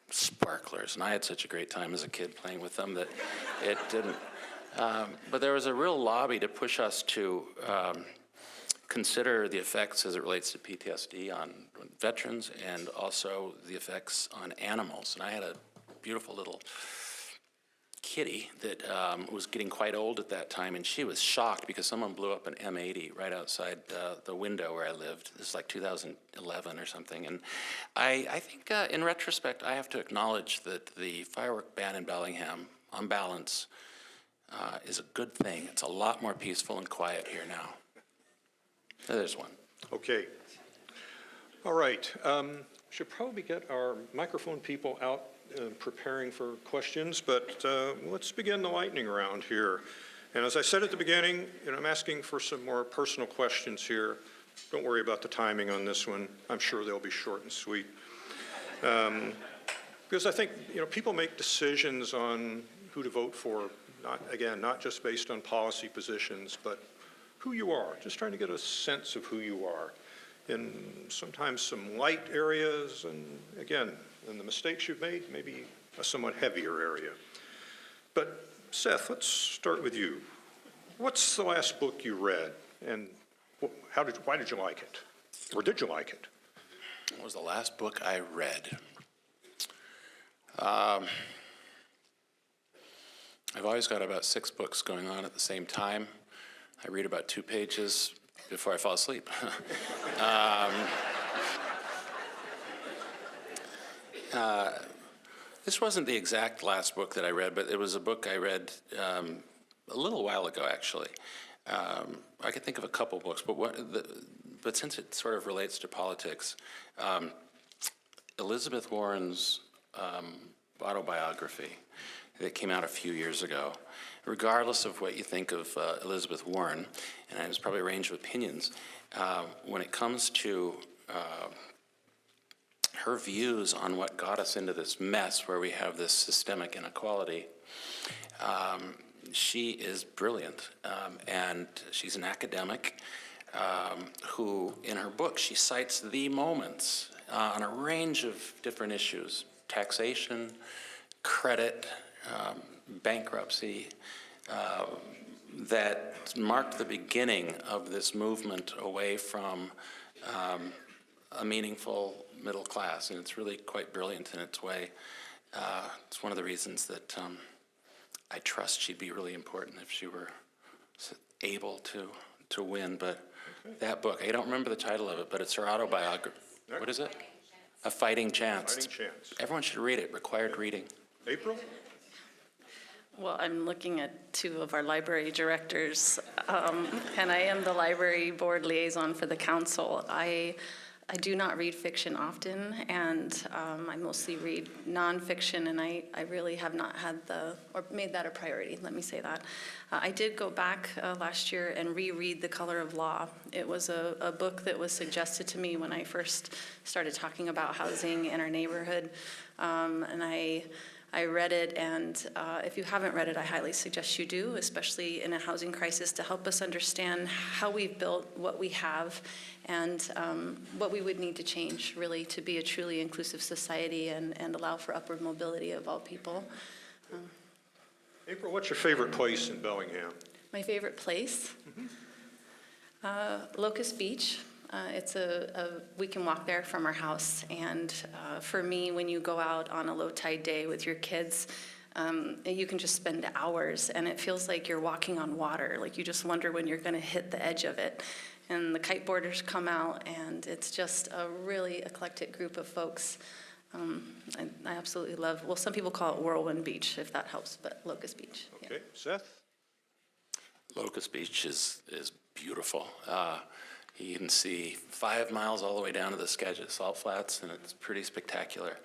sparklers. And I had such a great time as a kid playing with them that it didn't. But there was a real lobby to push us to consider the effects as it relates to PTSD on veterans and also the effects on animals. And I had a beautiful little kitty that was getting quite old at that time, and she was shocked because someone blew up an M80 right outside the window where I lived. This is like 2011 or something. And I think in retrospect, I have to acknowledge that the firework ban in Bellingham, on balance, is a good thing. It's a lot more peaceful and quiet here now. There's one. Okay. All right. Should probably get our microphone people out preparing for questions, but let's begin the lightning round here. And as I said at the beginning, I'm asking for some more personal questions here. Don't worry about the timing on this one. I'm sure they'll be short and sweet. Because I think, people make decisions on who to vote for, not just based on policy positions, but who you are, just trying to get a sense of who you are in sometimes some light areas, and again, in the mistakes you've made, maybe a somewhat heavier area. But Seth, let's start with you. What's the last book you read, and why did you like it? Or did you like it? What was the last book I read? I've always got about 6 books going on at the same time. I read about 2 pages before I fall asleep. This wasn't the exact last book that I read, but it was a book I read a little while ago, actually. I could think of a couple books, but since it sort of relates to politics, Elizabeth Warren's autobiography that came out a few years ago, regardless of what you think of Elizabeth Warren, and there's probably a range of opinions, when it comes to her views on what got us into this mess where we have this systemic inequality, she is brilliant, and she's an academic who, in her book, she cites the moments on a range of different issues: taxation, credit, bankruptcy, that marked the beginning of this movement away from a meaningful middle class, and it's really quite brilliant in its way. It's one of the reasons that I trust she'd be really important if she were able to win. But that book, I don't remember the title of it, but it's her autobiography. What is it? A Fighting Chance. Fighting Chance. Everyone should read it. Required reading. April? Well, I'm looking at 2 of our library directors, and I am the library board liaison for the council. I do not read fiction often, and I mostly read nonfiction, and I really have not had or made that a priority, let me say that. I did go back last year and reread The Color of Law. It was a book that was suggested to me when I first started talking about housing in our neighborhood, and I read it, and if you haven't read it, I highly suggest you do, especially in a housing crisis, to help us understand how we've built what we have and what we would need to change, really, to be a truly inclusive society and allow for upward mobility of all people. April, what's your favorite place in Bellingham? My favorite place? Locust Beach. It's we can walk there from our house, and for me, when you go out on a low tide day with your kids, you can just spend hours, and it feels like you're walking on water. Like you just wonder when you're going to hit the edge of it. And the kiteboarders come out, and it's just a really eclectic group of folks. I absolutely love. Well, some people call it Whirlwind Beach, if that helps, but Locust Beach. Okay, Yeah. Seth? Locust Beach is beautiful. You can see 5 miles all the way down to the Skagit Salt Flats, and it's pretty spectacular.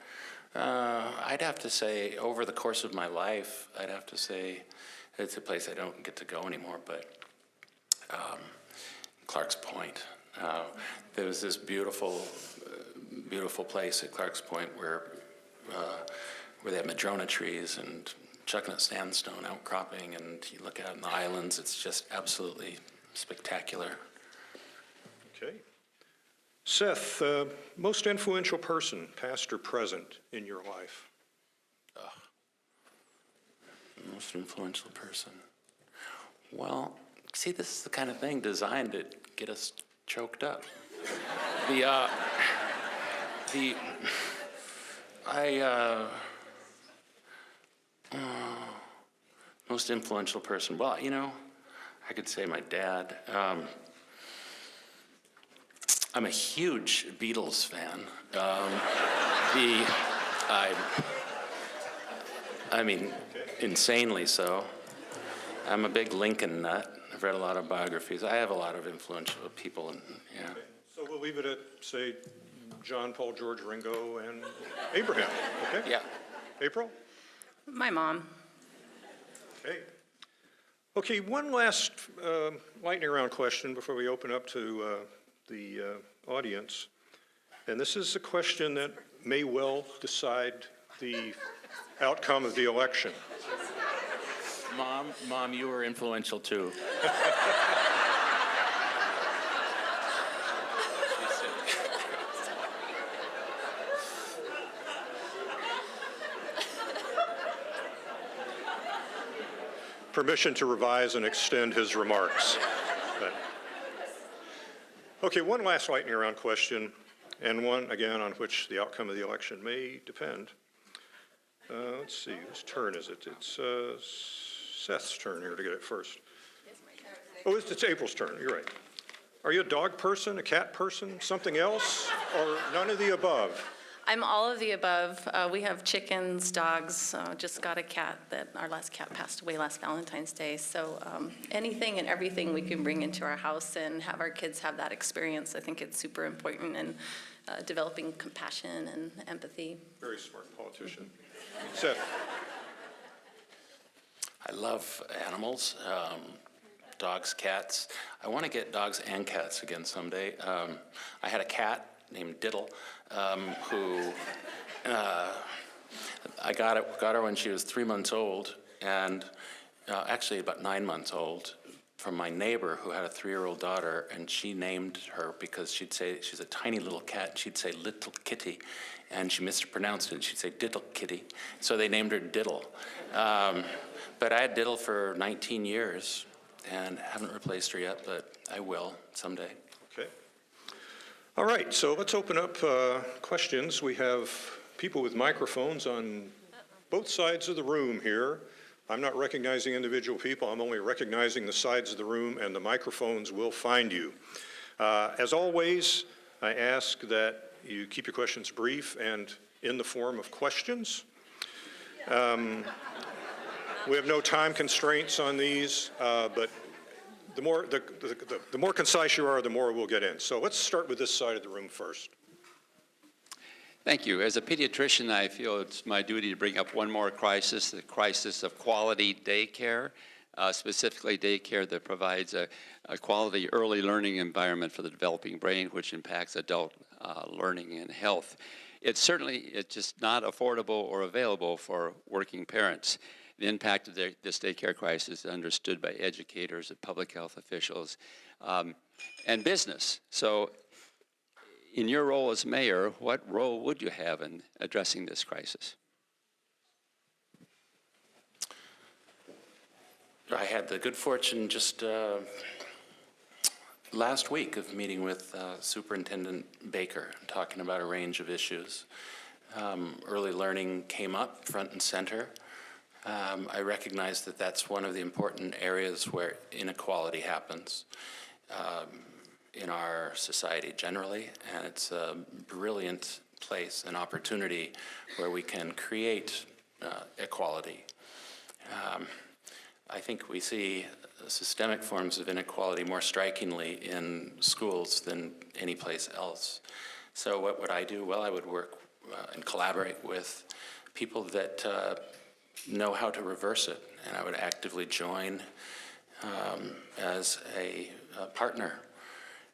I'd have to say, over the course of my life, I'd have to say it's a place I don't get to go anymore, but Clark's Point. There was this beautiful place at Clark's Point where they have madrona trees and Chucknut sandstone outcropping, and you look out on the islands, it's just absolutely spectacular. Okay. Seth, most influential person, past or present, in your life? Most influential person. Well, see, this is the kind of thing designed to get us choked up. Most influential person. Well, I could say my dad. I'm a huge Beatles fan. I mean, insanely so. I'm a big Lincoln nut. I've read a lot of biographies. I have a lot of influential people, and yeah. Okay. So we'll leave it at, say, John, Paul, George, Ringo, and Abraham. Okay? Yeah. April? My mom. Okay. Okay, one last lightning round question before we open up to the audience. And this is a question that may well decide the outcome of the election. Mom, you were influential too. Permission to revise and extend his remarks. Okay, one last lightning round question, and one, again, on which the outcome of the election may depend. Let's see, whose turn is it? It's Seth's turn here to get it first. Oh, it's April's turn, you're right. Are you a dog person, a cat person, something else, or none of the above? I'm all of the above. We have chickens, dogs, just got a cat that our last cat passed away last Valentine's Day. So anything and everything we can bring into our house and have our kids have that experience, I think it's super important in developing compassion and empathy. Very smart politician. Seth. I love animals, dogs, cats. I want to get dogs and cats again someday. I had a cat named Diddle, who I got her when she was 3 months old, and actually about 9 months old, from my neighbor who had a 3-year-old daughter, and she named her because she'd say, she's a tiny little cat, and she'd say little kitty, and she mispronounced it, she'd say diddle kitty, so they named her Diddle. But I had Diddle for 19 years, and haven't replaced her yet, but I will someday. Okay. All right, so let's open up questions. We have people with microphones on both sides of the room here. I'm not recognizing individual people. I'm only recognizing the sides of the room, and the microphones will find you. As always, I ask that you keep your questions brief and in the form of questions. We have no time constraints on these, but the more concise you are, the more we'll get in. So let's start with this side of the room first. Thank you. As a pediatrician, I feel it's my duty to bring up one more crisis, the crisis of quality daycare, specifically daycare that provides a quality early learning environment for the developing brain, which impacts adult learning and health. It's just not affordable or available for working parents. The impact of this daycare crisis is understood by educators and public health officials and business. So in your role as mayor, what role would you have in addressing this crisis? I had the good fortune just last week of meeting with Superintendent Baker, talking about a range of issues. Early learning came up front and center. I recognize that that's one of the important areas where inequality happens in our society generally, and it's a brilliant place, an opportunity where we can create equality. I think we see systemic forms of inequality more strikingly in schools than any place else. So what would I do? Well, I would work and collaborate with people that know how to reverse it, and I would actively join as a partner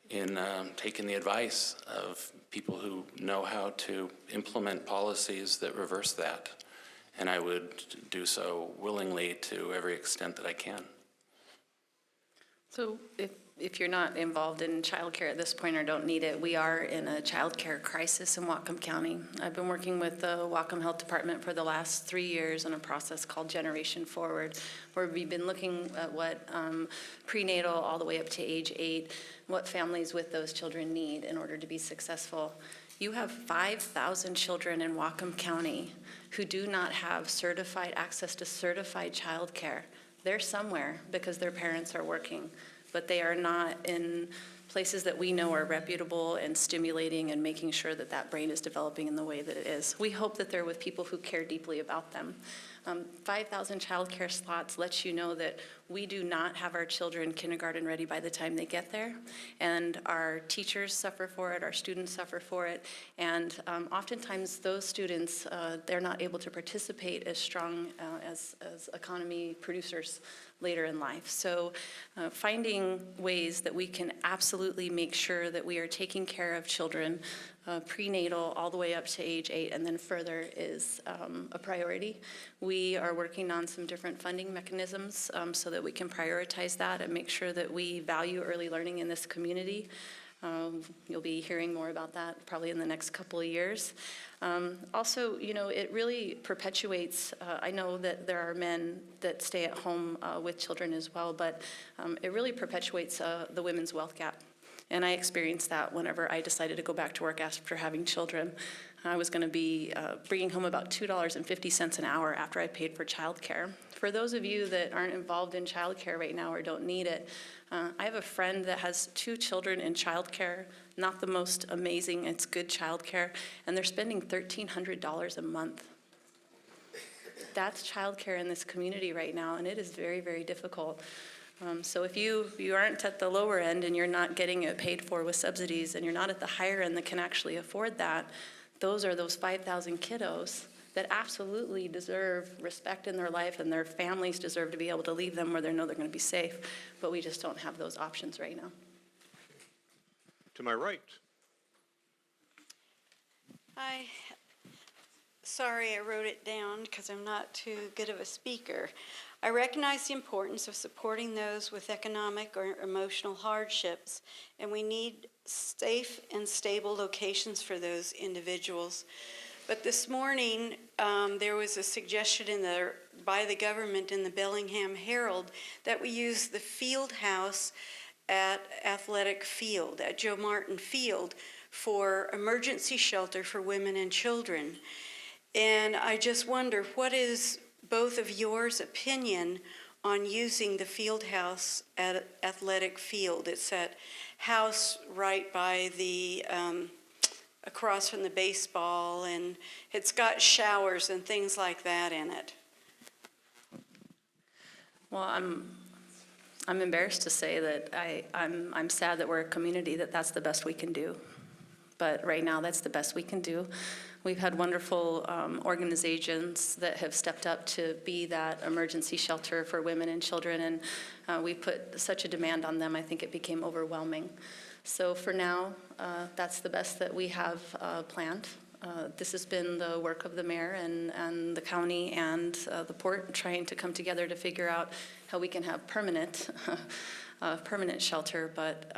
in taking the advice of people who know how to implement policies that reverse that. And I would do so willingly to every extent that I can. So if you're not involved in childcare at this point or don't need it, we are in a childcare crisis in Whatcom County. I've been working with the Whatcom Health Department for the last 3 years on a process called Generation Forward, where we've been looking at what prenatal all the way up to age 8, what families with those children need in order to be successful. You have 5,000 children in Whatcom County who do not have access to certified childcare. They're somewhere because their parents are working, but they are not in places that we know are reputable and stimulating and making sure that that brain is developing in the way that it is. We hope that they're with people who care deeply about them. 5,000 childcare slots lets you know that we do not have our children kindergarten ready by the time they get there, and our teachers suffer for it, our students suffer for it, and oftentimes those students, they're not able to participate as strong as economy producers later in life. So finding ways that we can absolutely make sure that we are taking care of children prenatal all the way up to age 8 and then further is a priority. We are working on some different funding mechanisms so that we can prioritize that and make sure that we value early learning in this community. You'll be hearing more about that probably in the next couple of years. Also, you know, it really perpetuates, I know that there are men that stay at home with children as well, but it really perpetuates the women's wealth gap. And I experienced that whenever I decided to go back to work after having children. I was going to be bringing home about $2.50 an hour after I paid for childcare. For those of you that aren't involved in childcare right now or don't need it, I have a friend that has 2 children in childcare, not the most amazing, it's good childcare, and they're spending $1,300 a month. That's childcare in this community right now, and it is very, very difficult. So if you aren't at the lower end and you're not getting it paid for with subsidies and you're not at the higher end that can actually afford that, those are those 5,000 kiddos that absolutely deserve respect in their life, and their families deserve to be able to leave them where they know they're going to be safe, but we just don't have those options right now. To my right. Hi. Sorry, I wrote it down because I'm not too good of a speaker. I recognize the importance of supporting those with economic or emotional hardships, and we need safe and stable locations for those individuals. But this morning, there was a suggestion by the government in the Bellingham Herald that we use the field house at Athletic Field, at Joe Martin Field, for emergency shelter for women and children. And I just wonder, what is both of yours opinion on using the field house at Athletic Field? It's that house right by the, across from the baseball, and it's got showers and things like that in it. Well, I'm embarrassed to say that I'm sad that we're a community that's the best we can do. But right now, that's the best we can do. We've had wonderful organizations that have stepped up to be that emergency shelter for women and children, and we put such a demand on them, I think it became overwhelming. So for now, that's the best that we have planned. This has been the work of the mayor and the county and the port trying to come together to figure out how we can have permanent shelter, but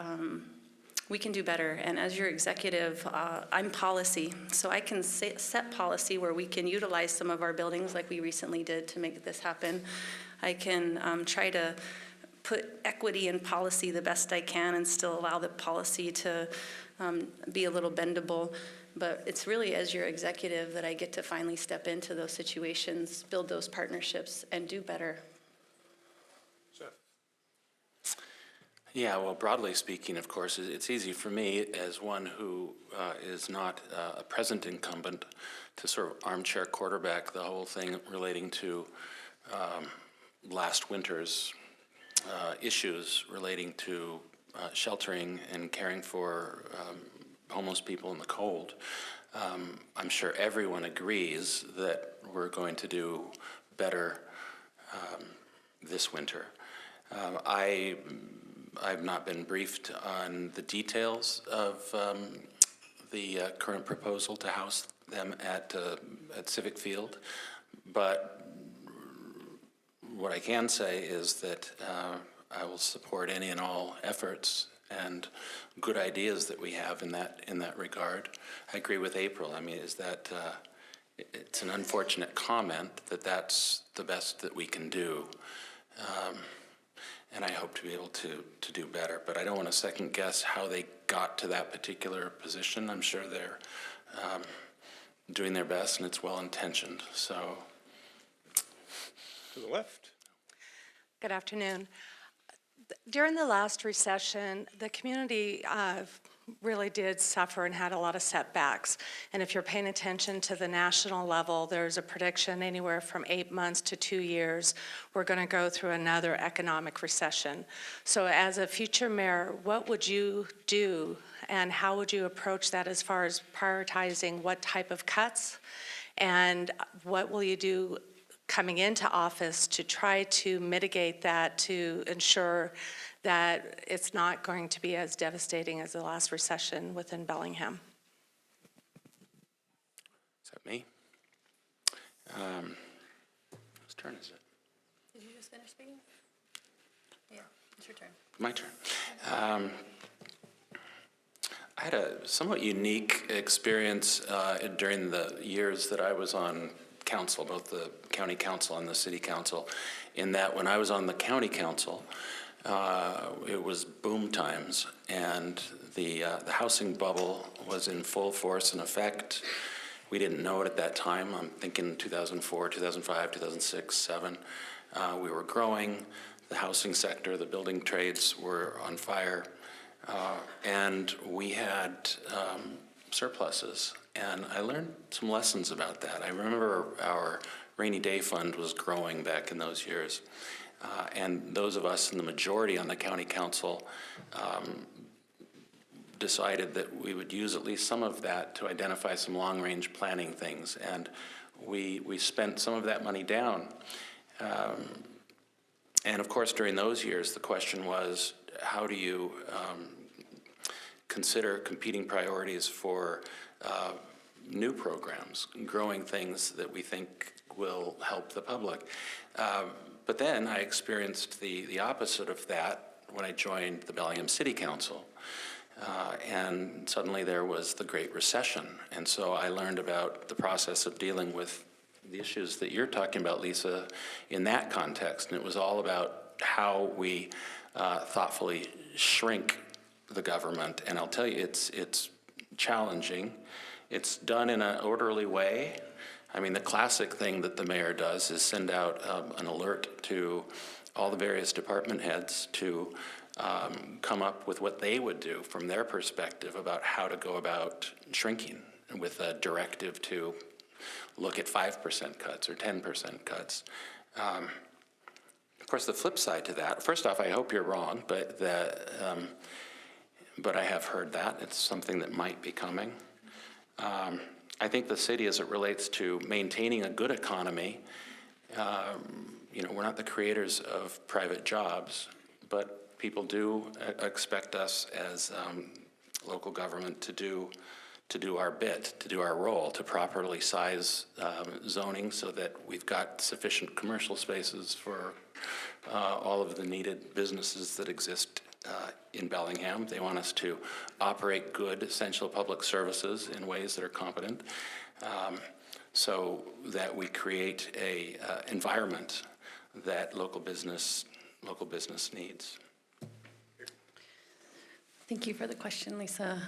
we can do better. And as your executive, I'm policy, so I can set policy where we can utilize some of our buildings like we recently did to make this happen. I can try to put equity in policy the best I can and still allow the policy to be a little bendable. But it's really as your executive that I get to finally step into those situations, build those partnerships, and do better. Seth. Yeah, well, broadly speaking, of course, it's easy for me as one who is not a present incumbent to sort of armchair quarterback the whole thing relating to last winter's issues relating to sheltering and caring for homeless people in the cold. I'm sure everyone agrees that we're going to do better this winter. I've not been briefed on the details of the current proposal to house them at Civic Field, but what I can say is that I will support any and all efforts and good ideas that we have in that regard. I agree with April. I mean, it's an unfortunate comment that that's the best that we can do. And I hope to be able to do better. But I don't want to second guess how they got to that particular position. I'm sure they're doing their best and it's well intentioned. So. To the left. Good afternoon. During the last recession, the community really did suffer and had a lot of setbacks. And if you're paying attention to the national level, there's a prediction anywhere from 8 months to 2 years, we're going to go through another economic recession. So as a future mayor, what would you do and how would you approach that as far as prioritizing what type of cuts? And what will you do coming into office to try to mitigate that, to ensure that it's not going to be as devastating as the last recession within Bellingham? Is that me? Whose turn is it? Did you just finish speaking? Yeah, it's your turn. My turn. I had a somewhat unique experience during the years that I was on council, both the county council and the city council, in that when I was on the county council, it was boom times, and the housing bubble was in full force and effect. We didn't know it at that time. I'm thinking 2004, 2005, 2006, 2007. We were growing. The housing sector, the building trades were on fire, and we had surpluses. And I learned some lessons about that. I remember our rainy day fund was growing back in those years. And those of us in the majority on the county council decided that we would use at least some of that to identify some long-range planning things. And we spent some of that money down. And of course, during those years, the question was, how do you consider competing priorities for new programs, growing things that we think will help the public. But then I experienced the opposite of that when I joined the Bellingham City Council. And suddenly there was the Great Recession. And so I learned about the process of dealing with the issues that you're talking about, Lisa, in that context. And it was all about how we thoughtfully shrink the government. And I'll tell you, it's challenging. It's done in an orderly way. I mean, the classic thing that the mayor does is send out an alert to all the various department heads to come up with what they would do from their perspective about how to go about shrinking, with a directive to look at 5% cuts or 10% cuts. Of course, the flip side to that, first off, I hope you're wrong, but I have heard that. It's something that might be coming. I think the city, as it relates to maintaining a good economy, we're not the creators of private jobs, but people do expect us as local government to do our bit, to do our role, to properly size zoning so that we've got sufficient commercial spaces for all of the needed businesses that exist in Bellingham. They want us to operate good, essential public services in ways that are competent, so that we create a environment that local business needs. Thank you for the question, Lisa.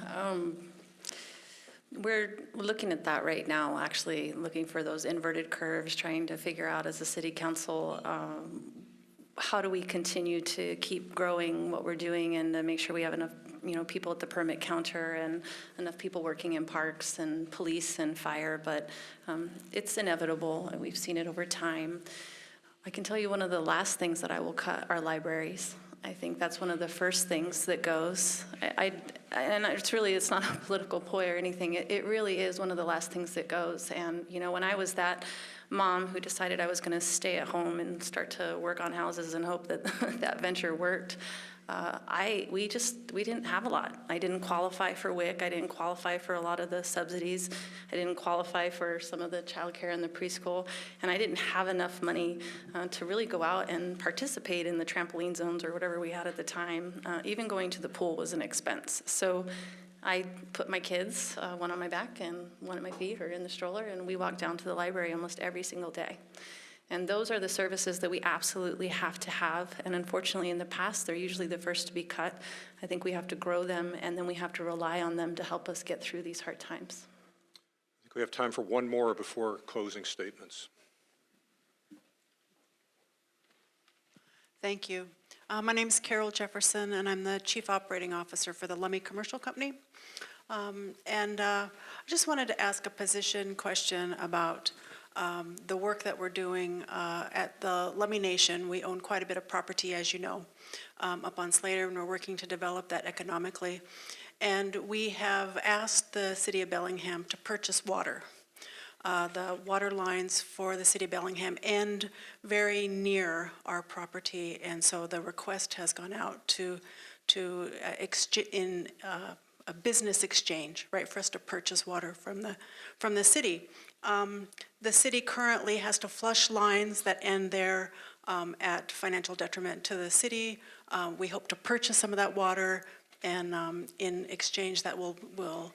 We're looking at that right now, actually, looking for those inverted curves, trying to figure out as a city council, how do we continue to keep growing what we're doing and to make sure we have enough, people at the permit counter and enough people working in parks and police and fire, but it's inevitable, and we've seen it over time. I can tell you one of the last things that I will cut are libraries. I think that's one of the first things that goes. It's not a political ploy or anything. It really is one of the last things that goes. And, when I was that mom who decided I was going to stay at home and start to work on houses and hope that that venture worked, we didn't have a lot. I didn't qualify for WIC. I didn't qualify for a lot of the subsidies. I didn't qualify for some of the childcare and the preschool, and I didn't have enough money to really go out and participate in the trampoline zones or whatever we had at the time. Even going to the pool was an expense. So I put my kids, one on my back and one at my feet or in the stroller, and we walked down to the library almost every single day. And those are the services that we absolutely have to have. And unfortunately, in the past, they're usually the first to be cut. I think we have to grow them, and then we have to rely on them to help us get through these hard times. I think we have time for one more before closing statements. Thank you. My name's Carol Jefferson, and I'm the Chief Operating Officer for the Lummi Commercial Company. I just wanted to ask a position question about the work that we're doing at the Lummi Nation. We own quite a bit of property, as you know, up on Slater, and we're working to develop that economically. And we have asked the City of Bellingham to purchase water. The water lines for the City of Bellingham end very near our property, and so the request has gone out to a business exchange, right, for us to purchase water from the city. The city currently has to flush lines that end there at financial detriment to the city. We hope to purchase some of that water, and in exchange that will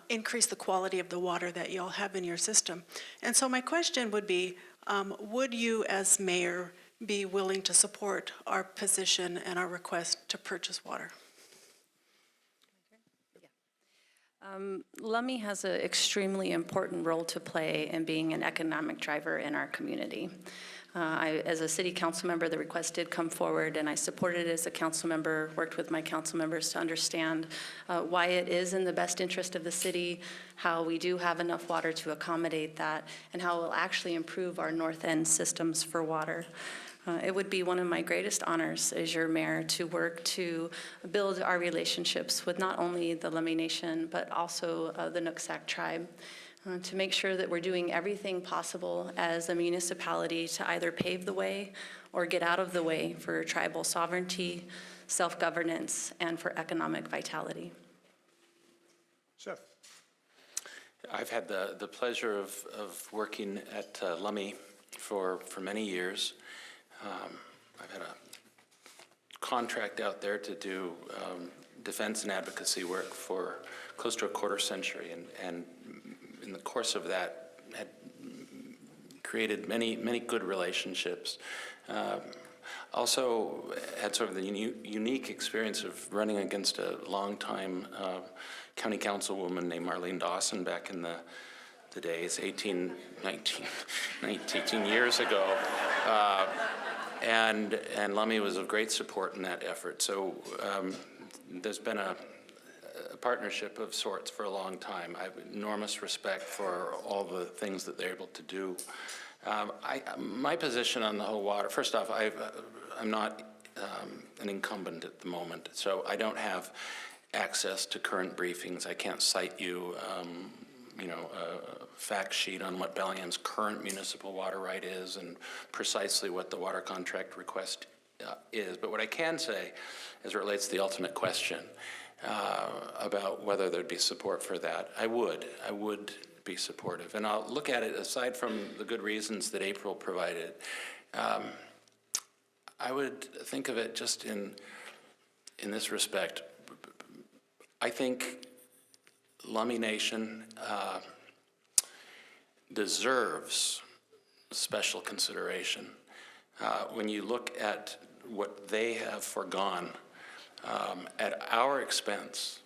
increase the quality of the water that you all have in your system. And so my question would be, would you as mayor be willing to support our position and our request to purchase water? Lummi has an extremely important role to play in being an economic driver in our community. As a city council member, the request did come forward, and I supported it as a council member, worked with my council members to understand why it is in the best interest of the city, how we do have enough water to accommodate that, and how it will actually improve our north end systems for water. It would be one of my greatest honors as your mayor to work to build our relationships with not only the Lummi Nation, but also the Nooksack tribe. To make sure that we're doing everything possible as a municipality to either pave the way or get out of the way for tribal sovereignty, self-governance, and for economic vitality. Seth. I've had the pleasure of working at Lummi for many years. I've had a contract out there to do defense and advocacy work for close to a quarter century, and in the course of that, had created many good relationships. Also had sort of the unique experience of running against a longtime county councilwoman named Marlene Dawson back in the days, 18 years ago. And Lummi was of great support in that effort. So there's been a partnership of sorts for a long time. I have enormous respect for all the things that they're able to do. My position on the whole water, first off, I'm not an incumbent at the moment, so I don't have access to current briefings. I can't cite you, a fact sheet on what Bellingham's current municipal water right is and precisely what the water contract request is. But what I can say, as it relates to the ultimate question, about whether there'd be support for that, I would be supportive. And I'll look at it, aside from the good reasons that April provided, I would think of it just in this respect. I think Lummi Nation deserves special consideration. When you look at what they have forgone at our expense,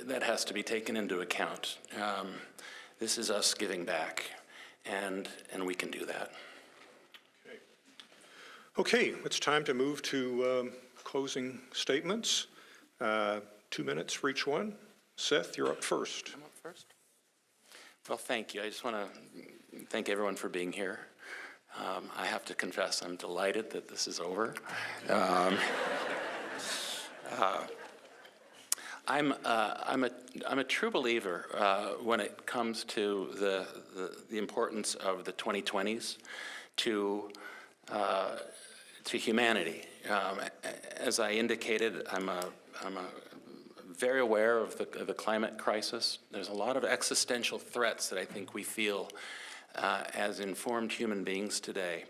that has to be taken into account. This is us giving back, and we can do that. Okay, it's time to move to closing statements. 2 minutes for each one. Seth, you're up first. I'm up first. Well, thank you. I just want to thank everyone for being here. I have to confess, I'm delighted that this is over. I'm a true believer when it comes to the importance of the 2020s to humanity. As I indicated, I'm very aware of the climate crisis. There's a lot of existential threats that I think we feel as informed human beings today,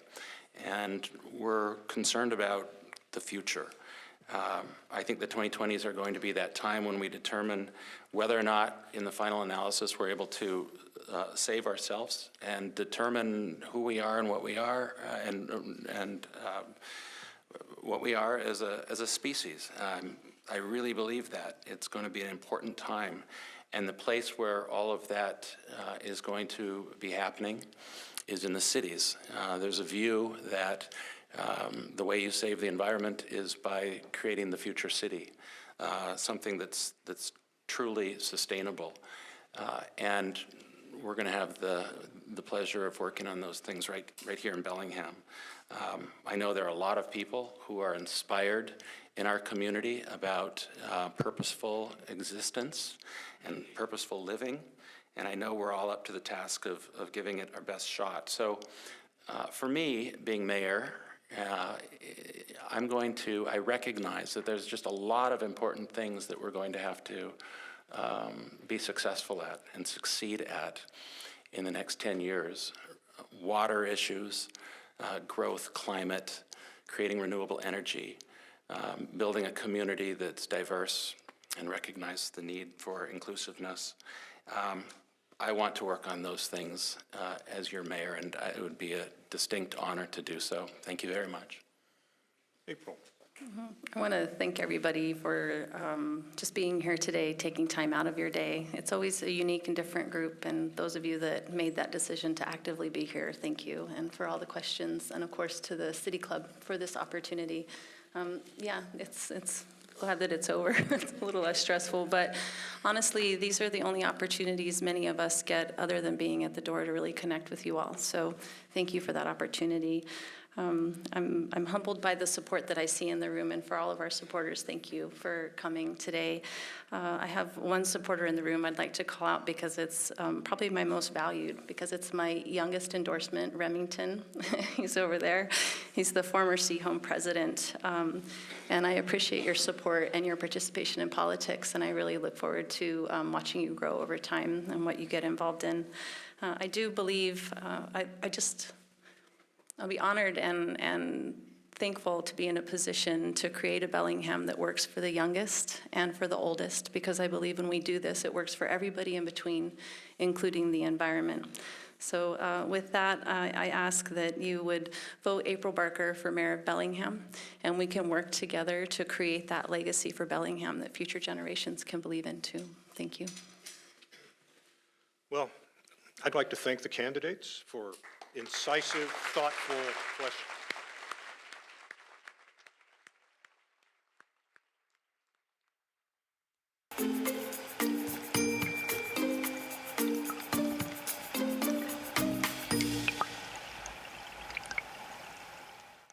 and we're concerned about the future. I think the 2020s are going to be that time when we determine whether or not, in the final analysis, we're able to save ourselves and determine who we are and what we are, and what we are as a species. I really believe that it's going to be an important time, And the place where all of that is going to be happening is in the cities. There's a view that the way you save the environment is by creating the future city, something that's truly sustainable. And we're going to have the pleasure of working on those things right here in Bellingham. I know there are a lot of people who are inspired in our community about purposeful existence and purposeful living, and I know we're all up to the task of giving it our best shot. So for me, being mayor, I recognize that there's just a lot of important things that we're going to have to be successful at and succeed at in the next 10 years. Water issues, growth, climate, creating renewable energy, building a community that's diverse and recognizes the need for inclusiveness. I want to work on those things as your mayor, and it would be a distinct honor to do so. Thank you very much. April. I want to thank everybody for just being here today, taking time out of your day. It's always a unique and different group, and those of you that made that decision to actively be here, thank you, and for all the questions, and of course to the City Club for this opportunity. Yeah, it's glad that it's over. It's a little less stressful, but honestly, these are the only opportunities many of us get other than being at the door to really connect with you all. So thank you for that opportunity. I'm humbled by the support that I see in the room, and for all of our supporters, thank you for coming today. I have one supporter in the room I'd like to call out because it's probably my most valued, because it's my youngest endorsement, Remington. He's over there. He's the former Seahome president, and I appreciate your support and your participation in politics, and I really look forward to watching you grow over time and what you get involved in. I do believe, I'll be honored and thankful to be in a position to create a Bellingham that works for the youngest and for the oldest, because I believe when we do this, it works for everybody in between, including the environment. So with that, I ask that you would vote April Barker for Mayor of Bellingham, and we can work together to create that legacy for Bellingham that future generations can believe in too. Thank you. Well, I'd like to thank the candidates for incisive, thoughtful questions.